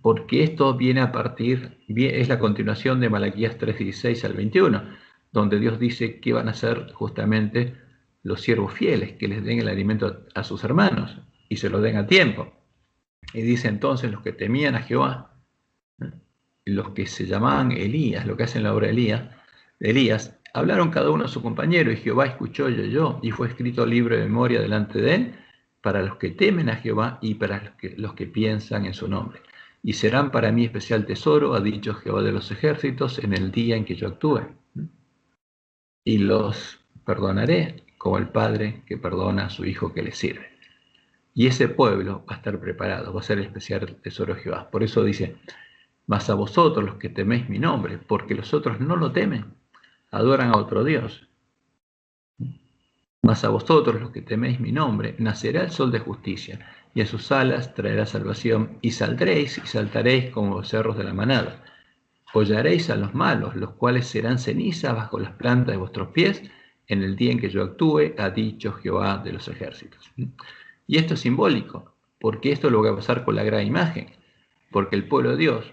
Porque esto viene a partir, es la continuación de Malaquías 3, 16 al 21, donde Dios dice que van a ser justamente los siervos fieles, que les den el alimento a sus hermanos y se lo den a tiempo. Y dice entonces: los que temían a Jehová, los que se llamaban Elías, lo que hacen la obra de Elías, hablaron cada uno a su compañero, y Jehová escuchó y oyó, y fue escrito libro de memoria delante de él, para los que temen a Jehová y para los que piensan en su nombre. Y serán para mí especial tesoro, ha dicho Jehová de los ejércitos, en el día en que yo actúe. Y los perdonaré como el padre que perdona a su hijo que le sirve. Y ese pueblo va a estar preparado, va a ser el especial tesoro de Jehová. Por eso dice: mas a vosotros los que teméis mi nombre, porque los otros no lo temen, adoran a otro Dios. Mas a vosotros los que teméis mi nombre, nacerá el sol de justicia, y a sus alas traerá salvación, y saldréis y saltaréis como los cerros de la manada. Hollaréis a los malos, los cuales serán ceniza bajo las plantas de vuestros pies, en el día en que yo actúe, ha dicho Jehová de los ejércitos. Y esto es simbólico, porque esto es lo que va a pasar con la gran imagen, porque el pueblo de Dios,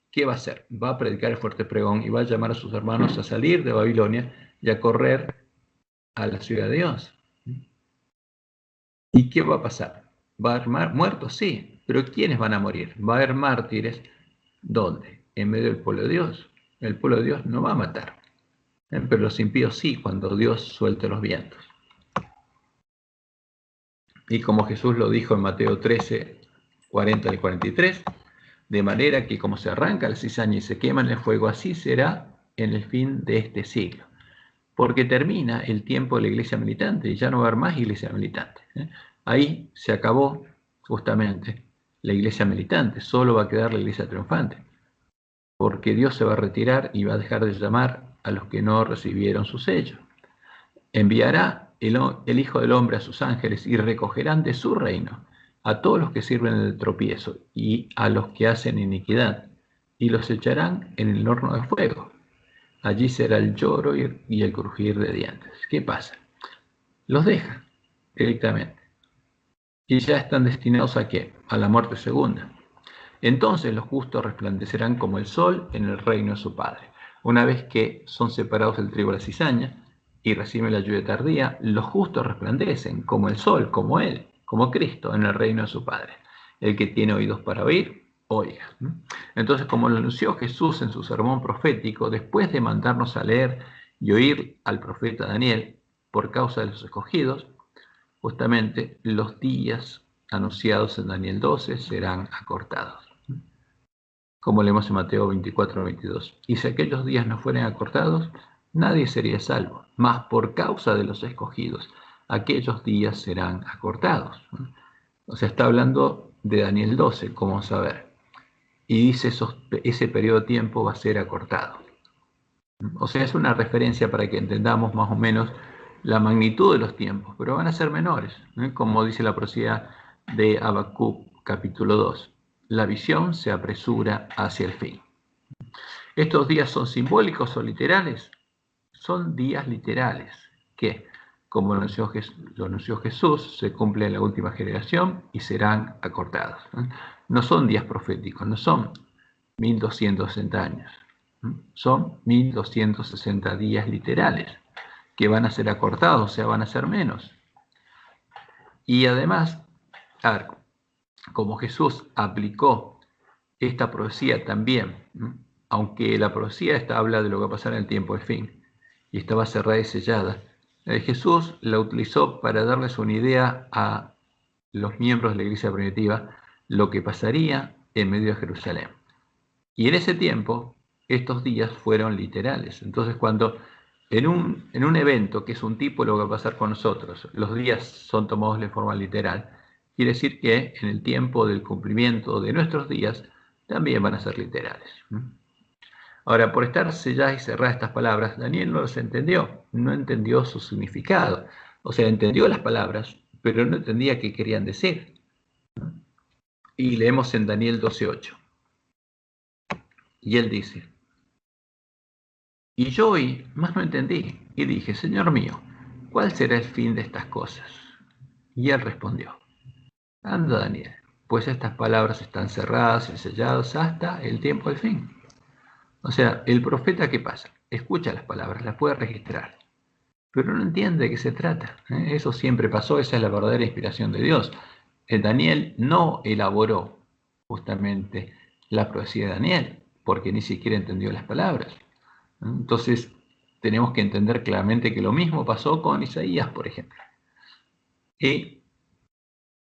¿qué va a hacer? Va a predicar el fuerte pregón y va a llamar a sus hermanos a salir de Babilonia y a correr a la ciudad de Dios. ¿Y qué va a pasar? ¿Va a haber muertos? Sí, pero ¿quiénes van a morir? Va a haber mártires. ¿Dónde? En medio del pueblo de Dios. El pueblo de Dios no va a matar, pero los impíos sí, cuando Dios suelte los vientos. Y como Jesús lo dijo en Mateo 13, 40 y 43, de manera que como se arranca la cizaña y se quema en el fuego, así será en el fin de este siglo. Porque termina el tiempo de la iglesia militante y ya no va a haber más iglesia militante. Ahí se acabó justamente la iglesia militante, solo va a quedar la iglesia triunfante. Porque Dios se va a retirar y va a dejar de llamar a los que no recibieron su sello. Enviará el Hijo del Hombre a sus ángeles y recogerán de su reino a todos los que sirven de tropiezo y a los que hacen iniquidad, y los echarán en el horno de fuego. Allí será el lloro y el crujir de dientes. ¿Qué pasa? Los deja directamente. Y ya están destinados ¿a qué? A la muerte segunda. Entonces los justos resplandecerán como el sol en el reino de su Padre. Una vez que son separados del trigo de la cizaña y reciben la lluvia tardía, los justos resplandecen como el sol, como Él, como Cristo en el reino de su Padre. El que tiene oídos para oír, oiga. Entonces, como lo anunció Jesús en su sermón profético, después de mandarnos a leer y oír al profeta Daniel por causa de los escogidos, justamente los días anunciados en Daniel 12 serán acortados. Como leemos en Mateo 24, 22. Y si aquellos días no fueren acortados, nadie sería salvo, mas por causa de los escogidos, aquellos días serán acortados. O sea, está hablando de Daniel 12, como vamos a ver. y dice ese periodo de tiempo va a ser acortado. O sea, es una referencia para que entendamos más o menos la magnitud de los tiempos, pero van a ser menores, como dice la profecía de Habacuc, capítulo 2. La visión se apresura hacia el fin. ¿Estos días son simbólicos o literales? Son días literales, que, como lo anunció Jesús, se cumplen en la última generación y serán acortados. No son días proféticos, no son 1260 años, son 1260 días literales, que van a ser acortados, o sea, van a ser menos. Y además, a ver, como Jesús aplicó esta profecía también, aunque la profecía habla de lo que va a pasar en el tiempo del fin, y estaba cerrada y sellada, Jesús la utilizó para darles una idea a los miembros de la iglesia primitiva lo que pasaría en medio de Jerusalén. Y en ese tiempo, estos días fueron literales. Entonces, cuando en un evento, que es un tipo de lo que va a pasar con nosotros, los días son tomados de forma literal, quiere decir que en el tiempo del cumplimiento de nuestros días, también van a ser literales. Ahora, por estar selladas y cerradas estas palabras, Daniel no las entendió, no entendió su significado. O sea, entendió las palabras, pero no entendía qué querían decir. Y leemos en Daniel 12:8. Y él dice: y yo oí, mas no entendí, y dije: Señor mío, ¿cuál será el fin de estas cosas? Y él respondió: anda, Daniel, pues estas palabras están cerradas y selladas hasta el tiempo del fin. O sea, el profeta, ¿qué pasa? Escucha las palabras, las puede registrar, pero no entiende de qué se trata. Eso siempre pasó, esa es la verdadera inspiración de Dios. Daniel no elaboró justamente la profecía de Daniel, porque ni siquiera entendió las palabras. Entonces, tenemos que entender claramente que lo mismo pasó con Isaías, por ejemplo. Y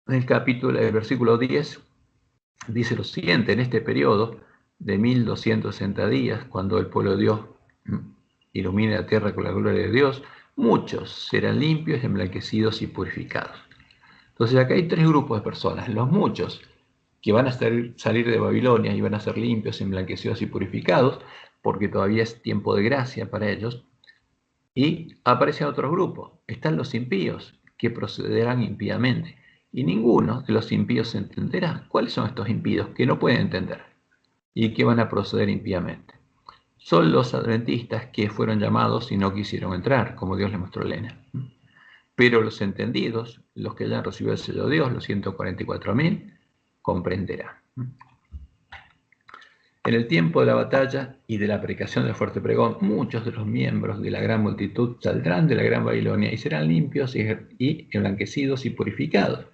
en el versículo 10, dice lo siguiente: en este periodo de 1260 días, cuando el pueblo de Dios ilumine la tierra con la gloria de Dios, muchos serán limpios, emblanquecidos y purificados. Entonces acá hay tres grupos de personas: los muchos, que van a salir de Babilonia y van a ser limpios, emblanquecidos y purificados, porque todavía es tiempo de gracia para ellos. Y aparecen otros grupos. Están los impíos, que procederán impíamente. Y ninguno de los impíos entenderá. ¿Cuáles son estos impíos que no pueden entender y que van a proceder impíamente? Son los adventistas, que fueron llamados y no quisieron entrar, como Dios les mostró a Elena. Pero los entendidos, los que hayan recibido el sello de Dios, los 144.000, comprenderán. En el tiempo de la batalla y de la predicación del fuerte pregón, muchos de los miembros de la gran multitud saldrán de la gran Babilonia y serán limpios y emblanquecidos y purificados,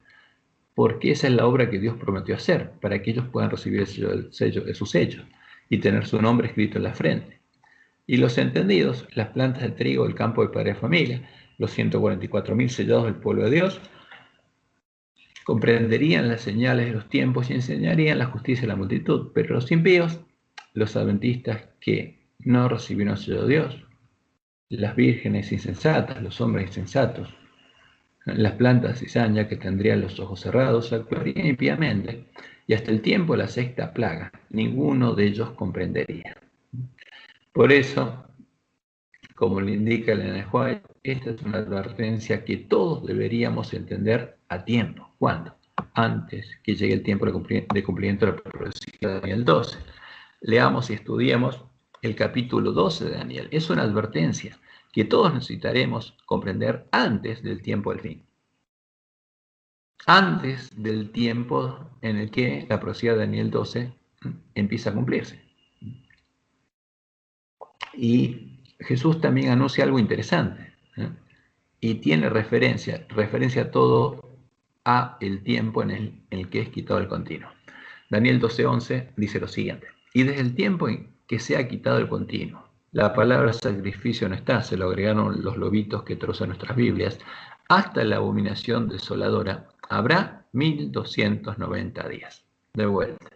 porque esa es la obra que Dios prometió hacer, para que ellos puedan recibir el sello de su sello y tener su nombre escrito en la frente. Y los entendidos, las plantas de trigo del campo de padre de familia, los 144.000 sellados del pueblo de Dios, comprenderían las señales de los tiempos y enseñarían la justicia a la multitud. Pero los impíos, los adventistas que no recibieron el sello de Dios, las vírgenes insensatas, los hombres insensatos, las plantas de cizaña que tendrían los ojos cerrados, actuarían impíamente, y hasta el tiempo de la sexta plaga, ninguno de ellos comprendería. Por eso, como le indica Elena White, esta es una advertencia que todos deberíamos entender a tiempo. ¿Cuándo? Antes que llegue el tiempo de cumplimiento de la profecía de Daniel 12. Leamos y estudiemos el capítulo 12 de Daniel. Es una advertencia que todos necesitaremos comprender antes del tiempo del fin. Antes del tiempo en el que la profecía de Daniel 12 empieza a cumplirse. Y Jesús también anuncia algo interesante, y tiene referencia todo a el tiempo en el que es quitado el continuo. Daniel 12:11 dice lo siguiente: y desde el tiempo en que se ha quitado el continuo, la palabra sacrificio no está, se lo agregaron los lobitos que trozan nuestras Biblias, hasta la abominación desoladora, habrá 1290 días. De vuelta,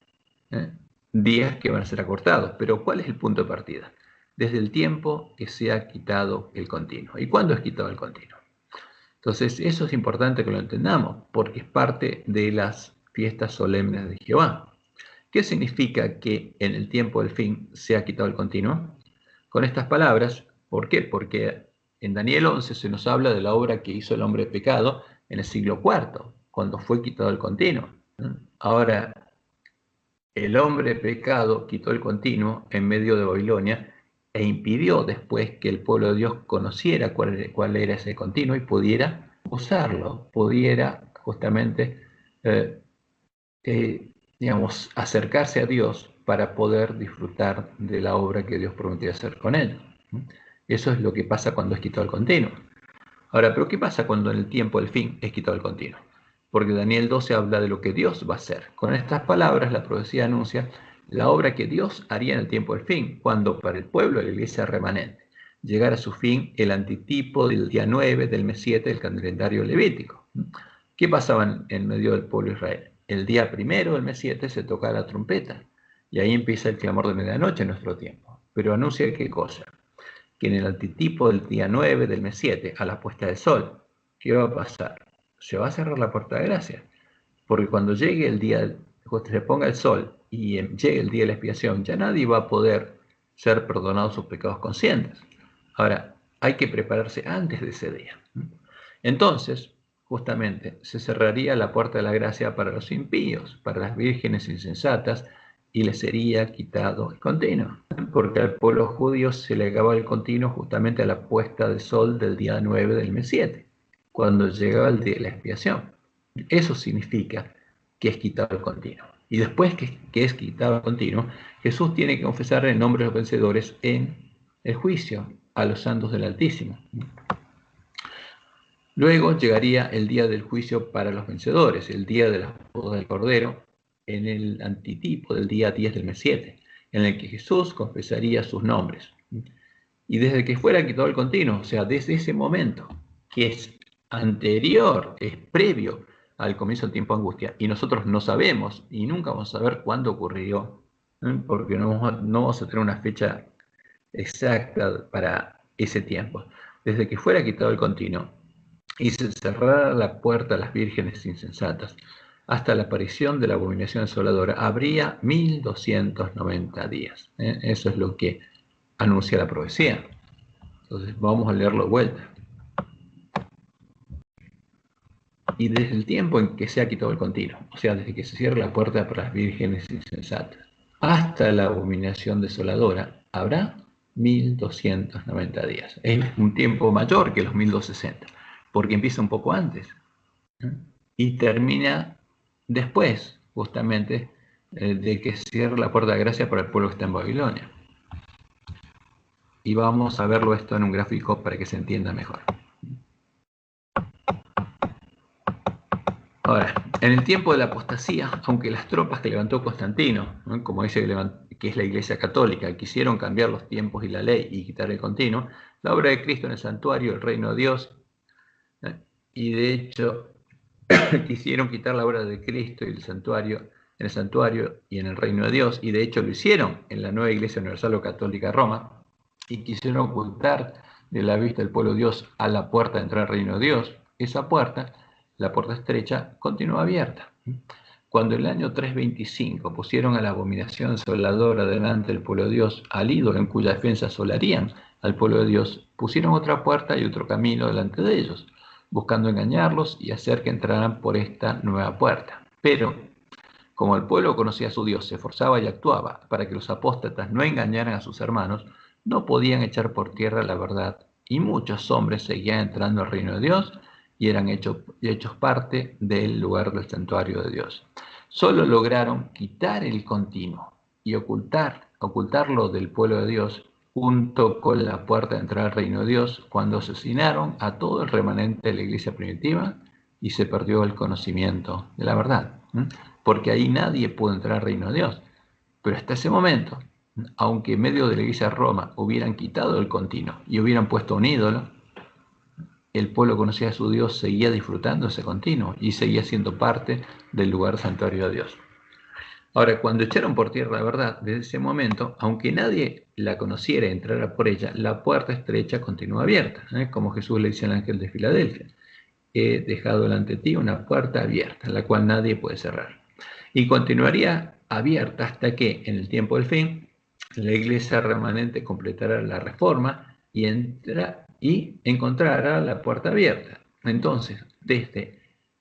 días que van a ser acortados. Pero ¿cuál es el punto de partida? Desde el tiempo que se ha quitado el continuo. ¿Y cuándo es quitado el continuo? Entonces, eso es importante que lo entendamos, porque es parte de las fiestas solemnes de Jehová. ¿Qué significa que en el tiempo del fin se ha quitado el continuo? Con estas palabras, ¿por qué? Porque en Daniel 11 se nos habla de la obra que hizo el hombre de pecado en el siglo IV, cuando fue quitado el continuo. Ahora, el hombre de pecado quitó el continuo en medio de Babilonia e impidió después que el pueblo de Dios conociera cuál era ese continuo y pudiera usarlo, pudiera justamente, digamos, acercarse a Dios para poder disfrutar de la obra que Dios prometió hacer con él. Eso es lo que pasa cuando es quitado el continuo. Ahora, ¿pero qué pasa cuando en el tiempo del fin es quitado el continuo? Porque Daniel 12 habla de lo que Dios va a hacer. Con estas palabras, la profecía anuncia la obra que Dios haría en el tiempo del fin, cuando para el pueblo de la iglesia remanente llegara a su fin el antitipo del día 9 del mes 7 del calendario levítico. ¿Qué pasaba en medio del pueblo de Israel? El día primero del mes 7 se toca la trompeta y ahí empieza el clamor de medianoche en nuestro tiempo. Pero anuncia qué cosa: que en el antitipo del día 9 del mes 7, a la puesta del sol, ¿qué va a pasar? Se va a cerrar la puerta de gracia, porque cuando llegue el día, cuando se ponga el sol y llegue el día de la expiación, ya nadie va a poder ser perdonado sus pecados conscientes. Ahora, hay que prepararse antes de ese día. Entonces, justamente, se cerraría la puerta de la gracia para los impíos, para las vírgenes insensatas, y les sería quitado el continuo, porque al pueblo judío se le acababa el continuo justamente a la puesta de sol del día 9 del mes 7, cuando llegaba el día de la expiación. Eso significa que es quitado el continuo. Y después que es quitado el continuo, Jesús tiene que confesar el nombre de los vencedores en el juicio a los santos del Altísimo. Luego llegaría el día del juicio para los vencedores, el día de la boda del Cordero, en el antitipo del día 10 del mes 7, en el que Jesús confesaría sus nombres. Y desde que fuera quitado el continuo, o sea, desde ese momento, que es anterior, es previo al comienzo del tiempo de angustia, y nosotros no sabemos y nunca vamos a saber cuándo ocurrió, porque no vamos a tener una fecha exacta para ese tiempo. Desde que fuera quitado el continuo y se cerrara la puerta a las vírgenes insensatas, hasta la aparición de la abominación asoladora, habría 1290 días. Eso es lo que anuncia la profecía. Entonces vamos a leerlo de vuelta. Y desde el tiempo en que se ha quitado el continuo, o sea, desde que se cierra la puerta para las vírgenes insensatas, hasta la abominación desoladora, habrá 1290 días. Es un tiempo mayor que los 1260, porque empieza un poco antes y termina después, justamente, de que cierre la puerta de gracia para el pueblo que está en Babilonia. Y vamos a verlo esto en un gráfico para que se entienda mejor. Ahora, en el tiempo de la apostasía, aunque las tropas que levantó Constantino, ¿no?, como dice que es la Iglesia Católica, quisieron cambiar los tiempos y la ley y quitar el continuo, la obra de Cristo en el santuario, el reino de Dios, y de hecho quisieron quitar la obra de Cristo y el santuario, en el santuario y en el reino de Dios, y de hecho lo hicieron en la nueva Iglesia Universal o Católica de Roma, y quisieron ocultar de la vista del pueblo de Dios a la puerta de entrar al reino de Dios. Esa puerta, la puerta estrecha, continúa abierta. Cuando en el año 325 pusieron a la abominación asoladora delante del pueblo de Dios, al ídolo en cuya defensa asolarían al pueblo de Dios, pusieron otra puerta y otro camino delante de ellos, buscando engañarlos y hacer que entraran por esta nueva puerta. Pero, como el pueblo conocía a su Dios, se esforzaba y actuaba para que los apóstatas no engañaran a sus hermanos, no podían echar por tierra la verdad, y muchos hombres seguían entrando al reino de Dios y eran hechos parte del lugar del santuario de Dios. Solo lograron quitar el continuo y ocultarlo del pueblo de Dios junto con la puerta de entrada al reino de Dios cuando asesinaron a todo el remanente de la iglesia primitiva y se perdió el conocimiento de la verdad, porque ahí nadie pudo entrar al reino de Dios. Pero hasta ese momento, aunque en medio de la iglesia de Roma hubieran quitado el continuo y hubieran puesto un ídolo, el pueblo conocía a su Dios, seguía disfrutando ese continuo y seguía siendo parte del lugar santuario de Dios. Ahora, cuando echaron por tierra la verdad, desde ese momento, aunque nadie la conociera y entrara por ella, la puerta estrecha continúa abierta, como Jesús le dice al ángel de Filadelfia: he dejado delante de ti una puerta abierta, la cual nadie puede cerrar. Y continuaría abierta hasta que, en el tiempo del fin, la iglesia remanente completará la reforma y encontrará la puerta abierta. Entonces, desde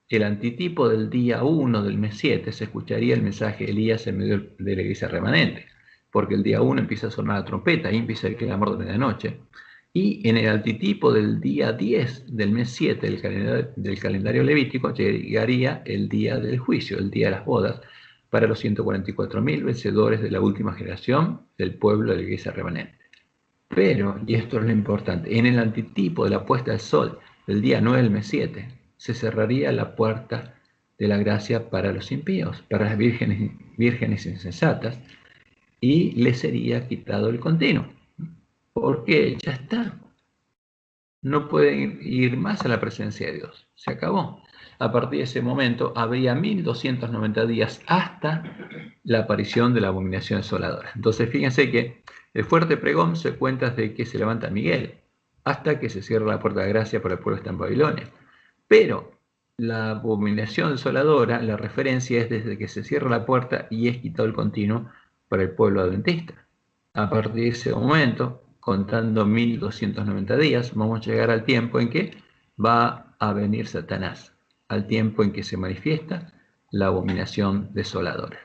el antitipo del día 1 del mes 7 se escucharía el mensaje de Elías en medio de la iglesia remanente, porque el día 1 empieza a sonar la trompeta, y empieza el clamor de medianoche, y en el antitipo del día 10 del mes 7 del calendario levítico llegaría el día del juicio, el día de las bodas, para los 144.000 vencedores de la última generación del pueblo de la iglesia remanente. Pero, y esto es lo importante, en el antitipo de la puesta del sol del día 9 del mes 7, se cerraría la puerta de la gracia para los impíos, para las vírgenes insensatas, y les sería quitado el continuo, porque ya está. No pueden ir más a la presencia de Dios. Se acabó. A partir de ese momento habría 1290 días hasta la aparición de la abominación desoladora. Entonces fíjense que el fuerte pregón se cuenta desde que se levanta Miguel hasta que se cierra la puerta de gracia para el pueblo que está en Babilonia. Pero la abominación desoladora, la referencia es desde que se cierra la puerta y es quitado el continuo para el pueblo adventista. A partir de ese momento, contando 1290 días, vamos a llegar al tiempo en que va a venir Satanás, al tiempo en que se manifiesta la abominación desoladora.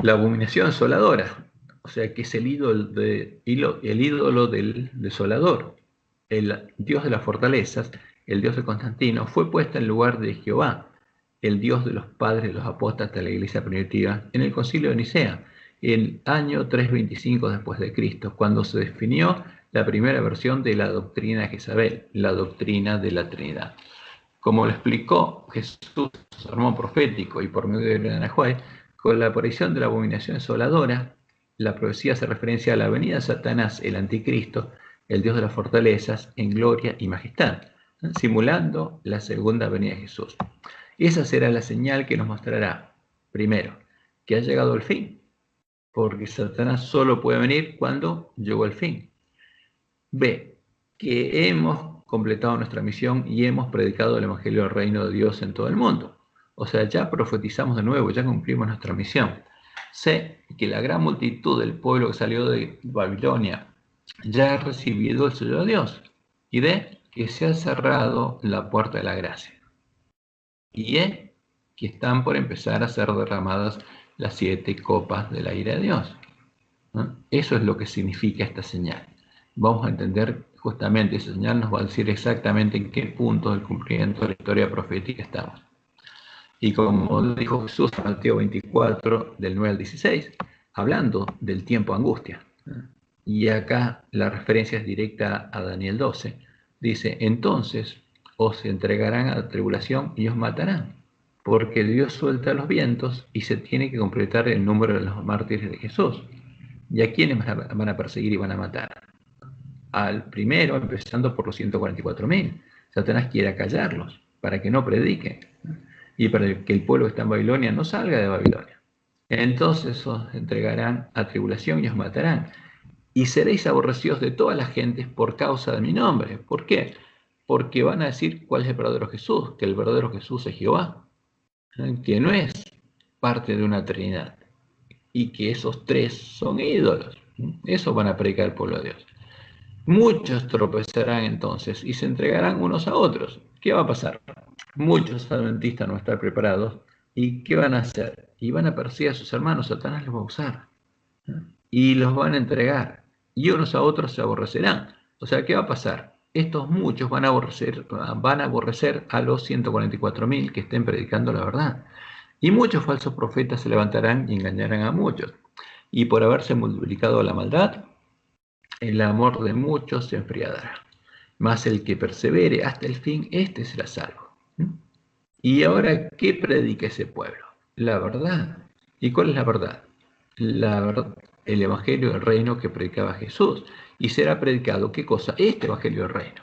La abominación desoladora, o sea, que es el ídolo del desolador, el dios de las fortalezas, el dios de Constantino, fue puesta en lugar de Jehová, el Dios de los padres de los apóstatas de la iglesia primitiva, en el concilio de Nicea, en el año 325 después de Cristo, cuando se definió la primera versión de la doctrina de Jezabel, la doctrina de la Trinidad. Como lo explicó Jesús en su sermón profético y por medio de Anahuay, con la aparición de la abominación desoladora, la profecía hace referencia a la venida de Satanás, el anticristo, el Dios de las fortalezas, en gloria y majestad, simulando la segunda venida de Jesús. Esa será la señal que nos mostrará, primero, que ha llegado el fin, porque Satanás solo puede venir cuando llegó el fin. B, que hemos completado nuestra misión y hemos predicado el Evangelio del Reino de Dios en todo el mundo. O sea, ya profetizamos de nuevo, ya cumplimos nuestra misión. C, que la gran multitud del pueblo que salió de Babilonia ya ha recibido el sello de Dios. Y D, que se ha cerrado la puerta de la gracia. Y E, que están por empezar a ser derramadas las 7 copas de la ira de Dios. ¿No? Eso es lo que significa esta señal. Vamos a entender justamente esa señal, nos va a decir exactamente en qué punto del cumplimiento de la historia profética estamos. Y como dijo Jesús en Mateo 24, del 9 al 16, hablando del tiempo de angustia, y acá la referencia es directa a Daniel 12, dice, entonces os entregarán a la tribulación y os matarán, porque Dios suelta los vientos y se tiene que completar el número de los mártires de Jesús. ¿Y a quiénes van a perseguir y van a matar? Al primero, empezando por los 144.000. Satanás quiere callarlos para que no prediquen y para que el pueblo que está en Babilonia no salga de Babilonia. Entonces os entregarán a tribulación y os matarán. Y seréis aborrecidos de todas las gentes por causa de mi nombre. ¿Por qué? Porque van a decir cuál es el verdadero Jesús, que el verdadero Jesús es Jehová, que no es parte de una Trinidad, y que esos 3 son ídolos. Eso van a predicar el pueblo de Dios. Muchos tropezarán entonces y se entregarán unos a otros. ¿Qué va a pasar? Muchos adventistas no están preparados. ¿Y qué van a hacer? Y van a perseguir a sus hermanos. Satanás los va a usar. Y los van a entregar. Y unos a otros se aborrecerán. O sea, ¿qué va a pasar? Estos muchos van a aborrecer a los 144.000 que estén predicando la verdad. Y muchos falsos profetas se levantarán y engañarán a muchos. Y por haberse multiplicado la maldad, el amor de muchos se enfriará. Mas el que persevere hasta el fin, este será salvo. Y ahora, ¿qué predica ese pueblo? La verdad. ¿Y cuál es la verdad? La verdad, el Evangelio del Reino que predicaba Jesús. Y será predicado, ¿qué cosa? Este Evangelio del Reino.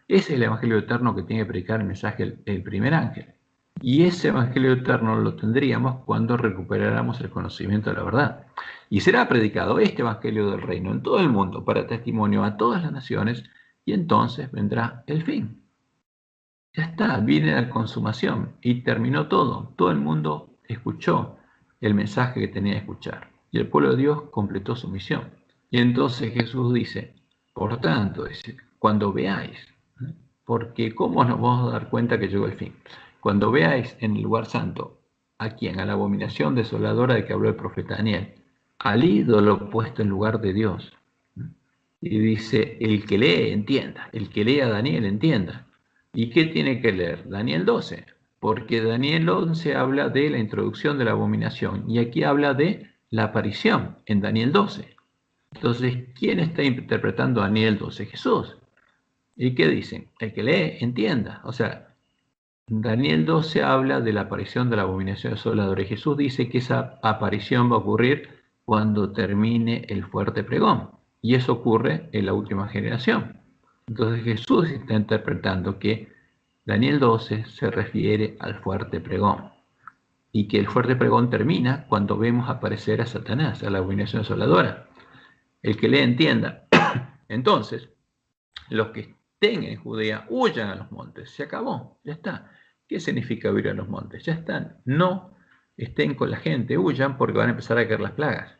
Ese es el Evangelio eterno que tiene que predicar el mensaje el primer ángel. Y ese Evangelio eterno lo tendríamos cuando recuperáramos el conocimiento de la verdad. Y será predicado este Evangelio del Reino en todo el mundo para testimonio a todas las naciones, y entonces vendrá el fin. Ya está, viene la consumación y terminó todo. Todo el mundo escuchó el mensaje que tenía que escuchar y el pueblo de Dios completó su misión. Y entonces Jesús dice, por tanto, dice, cuando veáis, porque ¿cómo nos vamos a dar cuenta que llegó el fin? Cuando veáis en el lugar santo, ¿a quién? A la abominación desoladora de que habló el profeta Daniel, al ídolo puesto en lugar de Dios. Y dice, el que lee, entienda, el que lea a Daniel, entienda. ¿Y qué tiene que leer? Daniel 12, porque Daniel 11 habla de la introducción de la abominación y aquí habla de la aparición en Daniel 12. Entonces, ¿quién está interpretando Daniel 12? Jesús. ¿Y qué dicen? El que lee, entienda. O sea, Daniel 12 habla de la aparición de la abominación desoladora y Jesús dice que esa aparición va a ocurrir cuando termine el fuerte pregón. Y eso ocurre en la última generación. Entonces Jesús está interpretando que Daniel 12 se refiere al fuerte pregón y que el fuerte pregón termina cuando vemos aparecer a Satanás, a la abominación desoladora. El que lee entienda. Entonces, los que estén en Judea huyan a los montes. Se acabó, ya está. ¿Qué significa huir a los montes? Ya están. No estén con la gente, huyan porque van a empezar a caer las plagas.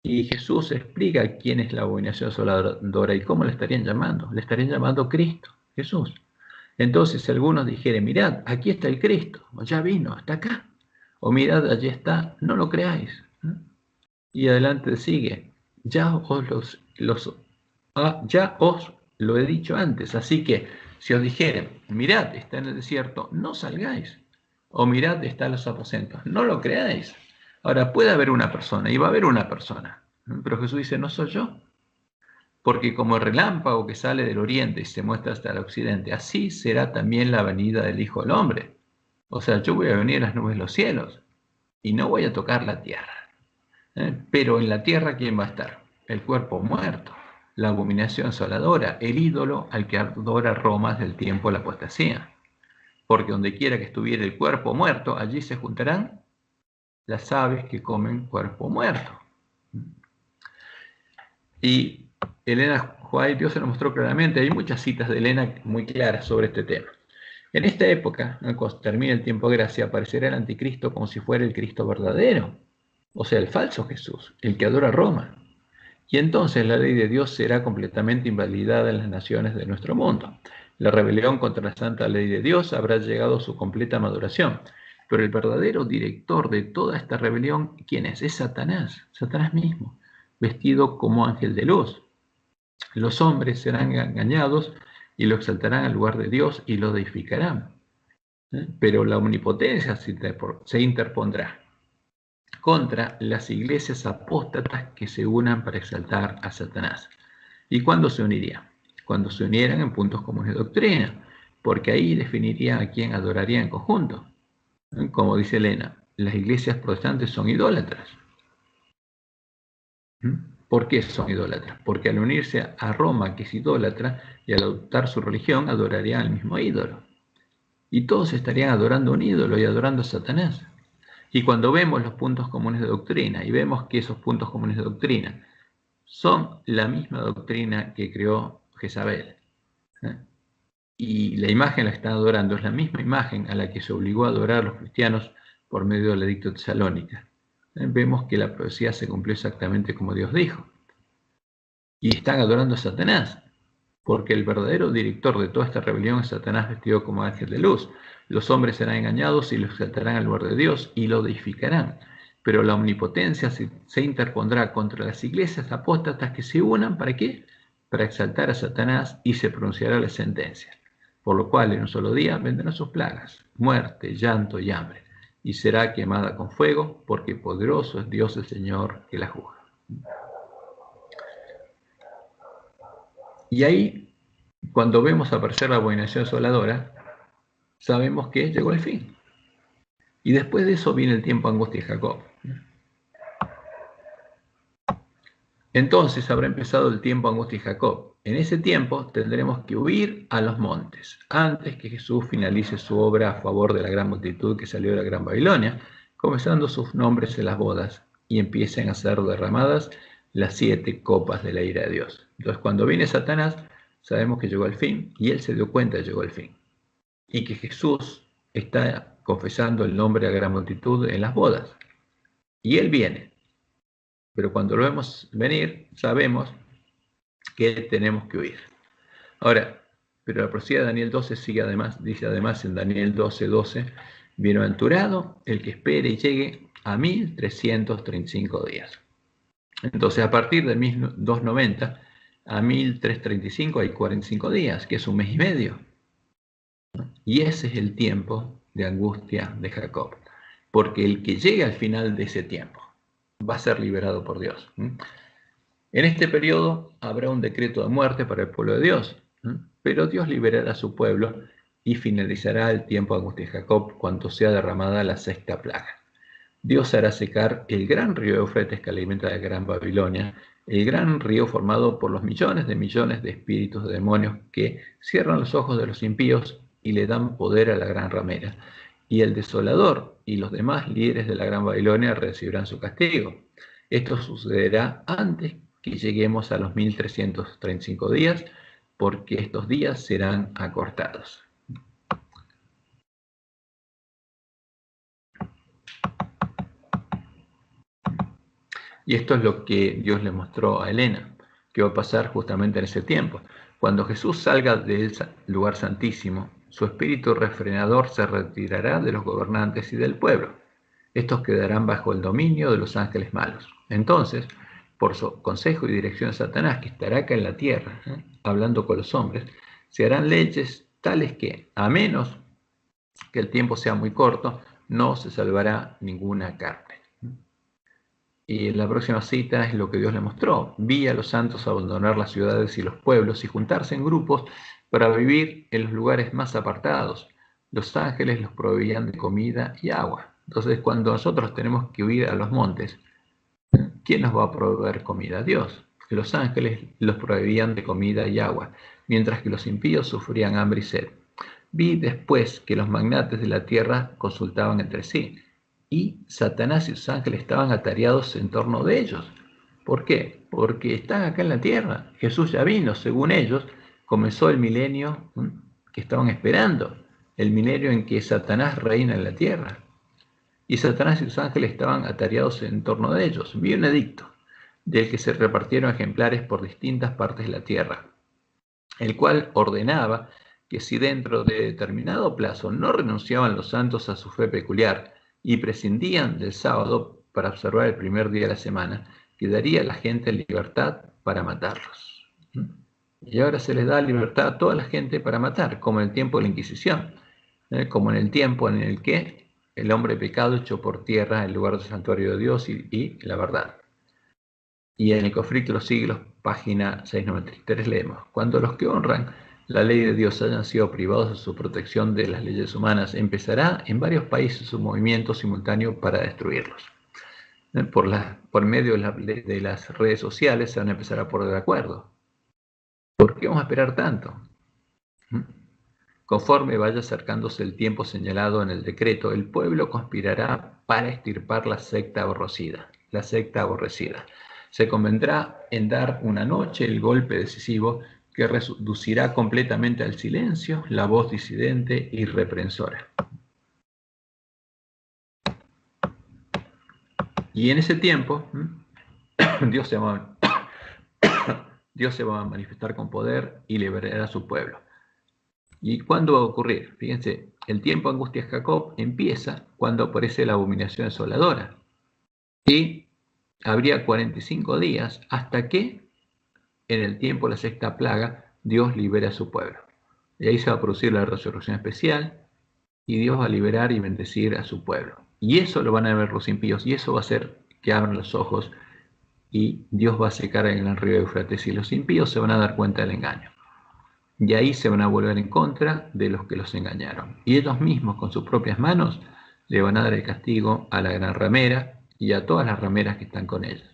Y Jesús explica quién es la abominación desoladora y cómo le estarían llamando. Le estarían llamando Cristo, Jesús. Entonces algunos dijeren, mirad, aquí está el Cristo, ya vino, está acá. O mirad, allí está, no lo creáis. Y adelante sigue, ya os lo he dicho antes, así que si os dijeren, mirad, está en el desierto, no salgáis. O mirad, está en los aposentos, no lo creáis. Ahora, puede haber una persona, y va a haber una persona, pero Jesús dice, no soy yo. Porque como el relámpago que sale del oriente y se muestra hasta el occidente, así será también la venida del Hijo del Hombre. O sea, yo voy a venir a las nubes de los cielos y no voy a tocar la tierra. Pero en la tierra, ¿quién va a estar? El cuerpo muerto, la abominación desoladora, el ídolo al que adora Roma desde el tiempo de la apostasía. Porque donde quiera que estuviera el cuerpo muerto, allí se juntarán las aves que comen cuerpo muerto. Y Elena White, Dios se lo mostró claramente, hay muchas citas de Elena muy claras sobre este tema. En esta época, cuando termine el tiempo de gracia, aparecerá el anticristo como si fuera el Cristo verdadero, o sea, el falso Jesús, el que adora Roma. Y entonces la ley de Dios será completamente invalidada en las naciones de nuestro mundo. La rebelión contra la santa ley de Dios habrá llegado a su completa maduración. Pero el verdadero director de toda esta rebelión, ¿quién es? Es Satanás, Satanás mismo, vestido como ángel de luz. Los hombres serán engañados y lo exaltarán al lugar de Dios y lo deificarán. Pero la omnipotencia se interpondrá contra las iglesias apóstatas que se unan para exaltar a Satanás. ¿Y cuándo se unirían? Cuando se unieran en puntos comunes de doctrina, porque ahí definiría a quién adoraría en conjunto. Como dice Elena, las iglesias protestantes son idólatras. ¿Por qué son idólatras? Porque al unirse a Roma, que es idólatra, y al adoptar su religión, adorarían al mismo ídolo. Y todos estarían adorando a un ídolo y adorando a Satanás. Y cuando vemos los puntos comunes de doctrina y vemos que esos puntos comunes de doctrina son la misma doctrina que creó Jezabel, y la imagen la están adorando, es la misma imagen a la que se obligó a adorar a los cristianos por medio del edicto de Tesalónica, vemos que la profecía se cumplió exactamente como Dios dijo. Y están adorando a Satanás, porque el verdadero director de toda esta rebelión es Satanás vestido como ángel de luz. Los hombres serán engañados y lo exaltarán al lugar de Dios y lo deificarán. Pero la omnipotencia se interpondrá contra las iglesias apóstatas que se unan, ¿para qué? Para exaltar a Satanás y se pronunciará la sentencia. Por lo cual en un solo día vendrán sus plagas, muerte, llanto y hambre, y será quemada con fuego, porque poderoso es Dios el Señor que la juzga. Y ahí, cuando vemos aparecer la abominación desoladora, sabemos que llegó el fin. Y después de eso viene el tiempo de angustia de Jacob. Entonces habrá empezado el tiempo de angustia de Jacob. En ese tiempo tendremos que huir a los montes, antes que Jesús finalice su obra a favor de la gran multitud que salió de la Gran Babilonia, comenzando sus nombres en las bodas, y empiecen a ser derramadas las 7 copas de la ira de Dios. Entonces cuando viene Satanás, sabemos que llegó el fin, y él se dio cuenta que llegó el fin. y que Jesús está confesando el nombre de la gran multitud en las bodas. Y Él viene, pero cuando lo vemos venir, sabemos que tenemos que huir. Ahora, pero la profecía de Daniel 12 sigue además, dice además en Daniel 12:12, bienaventurado el que espere y llegue a 1335 días. Entonces, a partir de 1290 a 1335 hay 45 días, que es un mes y medio. Y ese es el tiempo de angustia de Jacob, porque el que llegue al final de ese tiempo va a ser liberado por Dios. En este periodo habrá un decreto de muerte para el pueblo de Dios, pero Dios liberará a su pueblo y finalizará el tiempo de angustia de Jacob cuando sea derramada la sexta plaga. Dios hará secar el gran río Éufrates que alimenta la gran Babilonia, el gran río formado por los millones de espíritus de demonios que cierran los ojos de los impíos y le dan poder a la gran ramera. Y el desolador y los demás líderes de la gran Babilonia recibirán su castigo. Esto sucederá antes que lleguemos a los 1335 días, porque estos días serán acortados. Y esto es lo que Dios le mostró a Helena, que va a pasar justamente en ese tiempo. Cuando Jesús salga del lugar santísimo, su espíritu refrenador se retirará de los gobernantes y del pueblo. Estos quedarán bajo el dominio de los ángeles malos. Entonces, por su consejo y dirección de Satanás, que estará acá en la tierra, hablando con los hombres, se harán leyes tales que, a menos que el tiempo sea muy corto, no se salvará ninguna carne. Y la próxima cita es lo que Dios le mostró. Vi a los santos abandonar las ciudades y los pueblos y juntarse en grupos para vivir en los lugares más apartados. Los ángeles los proveían de comida y agua. Entonces, cuando nosotros tenemos que huir a los montes, ¿quién nos va a proveer comida? Dios. Los ángeles los proveían de comida y agua, mientras que los impíos sufrían hambre y sed. Vi después que los magnates de la tierra consultaban entre sí, y Satanás y sus ángeles estaban atareados en torno de ellos. ¿Por qué? Porque están acá en la tierra. Jesús ya vino, según ellos, comenzó el milenio que estaban esperando, el milenio en que Satanás reina en la tierra. Y Satanás y sus ángeles estaban atareados en torno de ellos. Vi un edicto, del que se repartieron ejemplares por distintas partes de la tierra, el cual ordenaba que si dentro de determinado plazo no renunciaban los santos a su fe peculiar y prescindían del sábado para observar el primer día de la semana, quedaría la gente en libertad para matarlos. Y ahora se les da libertad a toda la gente para matar, como en el tiempo de la Inquisición, como en el tiempo en el que el hombre pecado echó por tierra el lugar del santuario de Dios y la verdad. Y en el conflicto de los siglos, página 693, leemos: cuando los que honran la ley de Dios hayan sido privados de su protección de las leyes humanas, empezará en varios países un movimiento simultáneo para destruirlos. Por medio de las redes sociales se van a empezar a poner de acuerdo. ¿Por qué vamos a esperar tanto? Conforme vaya acercándose el tiempo señalado en el decreto, el pueblo conspirará para extirpar la secta aborrecida. Se convendrá en dar una noche el golpe decisivo que reducirá completamente al silencio la voz disidente y reprensora. Y en ese tiempo, Dios se va a manifestar con poder y liberará a su pueblo. ¿Y cuándo va a ocurrir? Fíjense, el tiempo de angustia de Jacob empieza cuando aparece la abominación desoladora. Y habría 45 días hasta que, en el tiempo de la sexta plaga, Dios libera a su pueblo. Y ahí se va a producir la resurrección especial y Dios va a liberar y bendecir a su pueblo. Y eso lo van a ver los impíos y eso va a hacer que abran los ojos y Dios va a secar el gran río de Éufrates y los impíos se van a dar cuenta del engaño. Y ahí se van a volver en contra de los que los engañaron. Y ellos mismos, con sus propias manos, le van a dar el castigo a la gran ramera y a todas las rameras que están con ellos.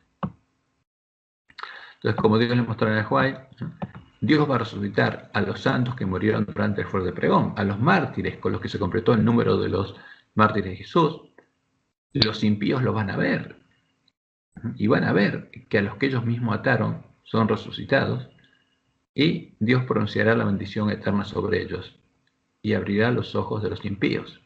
Entonces, como Dios les mostró en el White, Dios va a resucitar a los santos que murieron durante el fuego de pregón, a los mártires con los que se completó el número de los mártires de Jesús. Los impíos lo van a ver. Y van a ver que a los que ellos mismos ataron son resucitados. Y Dios pronunciará la bendición eterna sobre ellos. y abrirá los ojos de los impíos.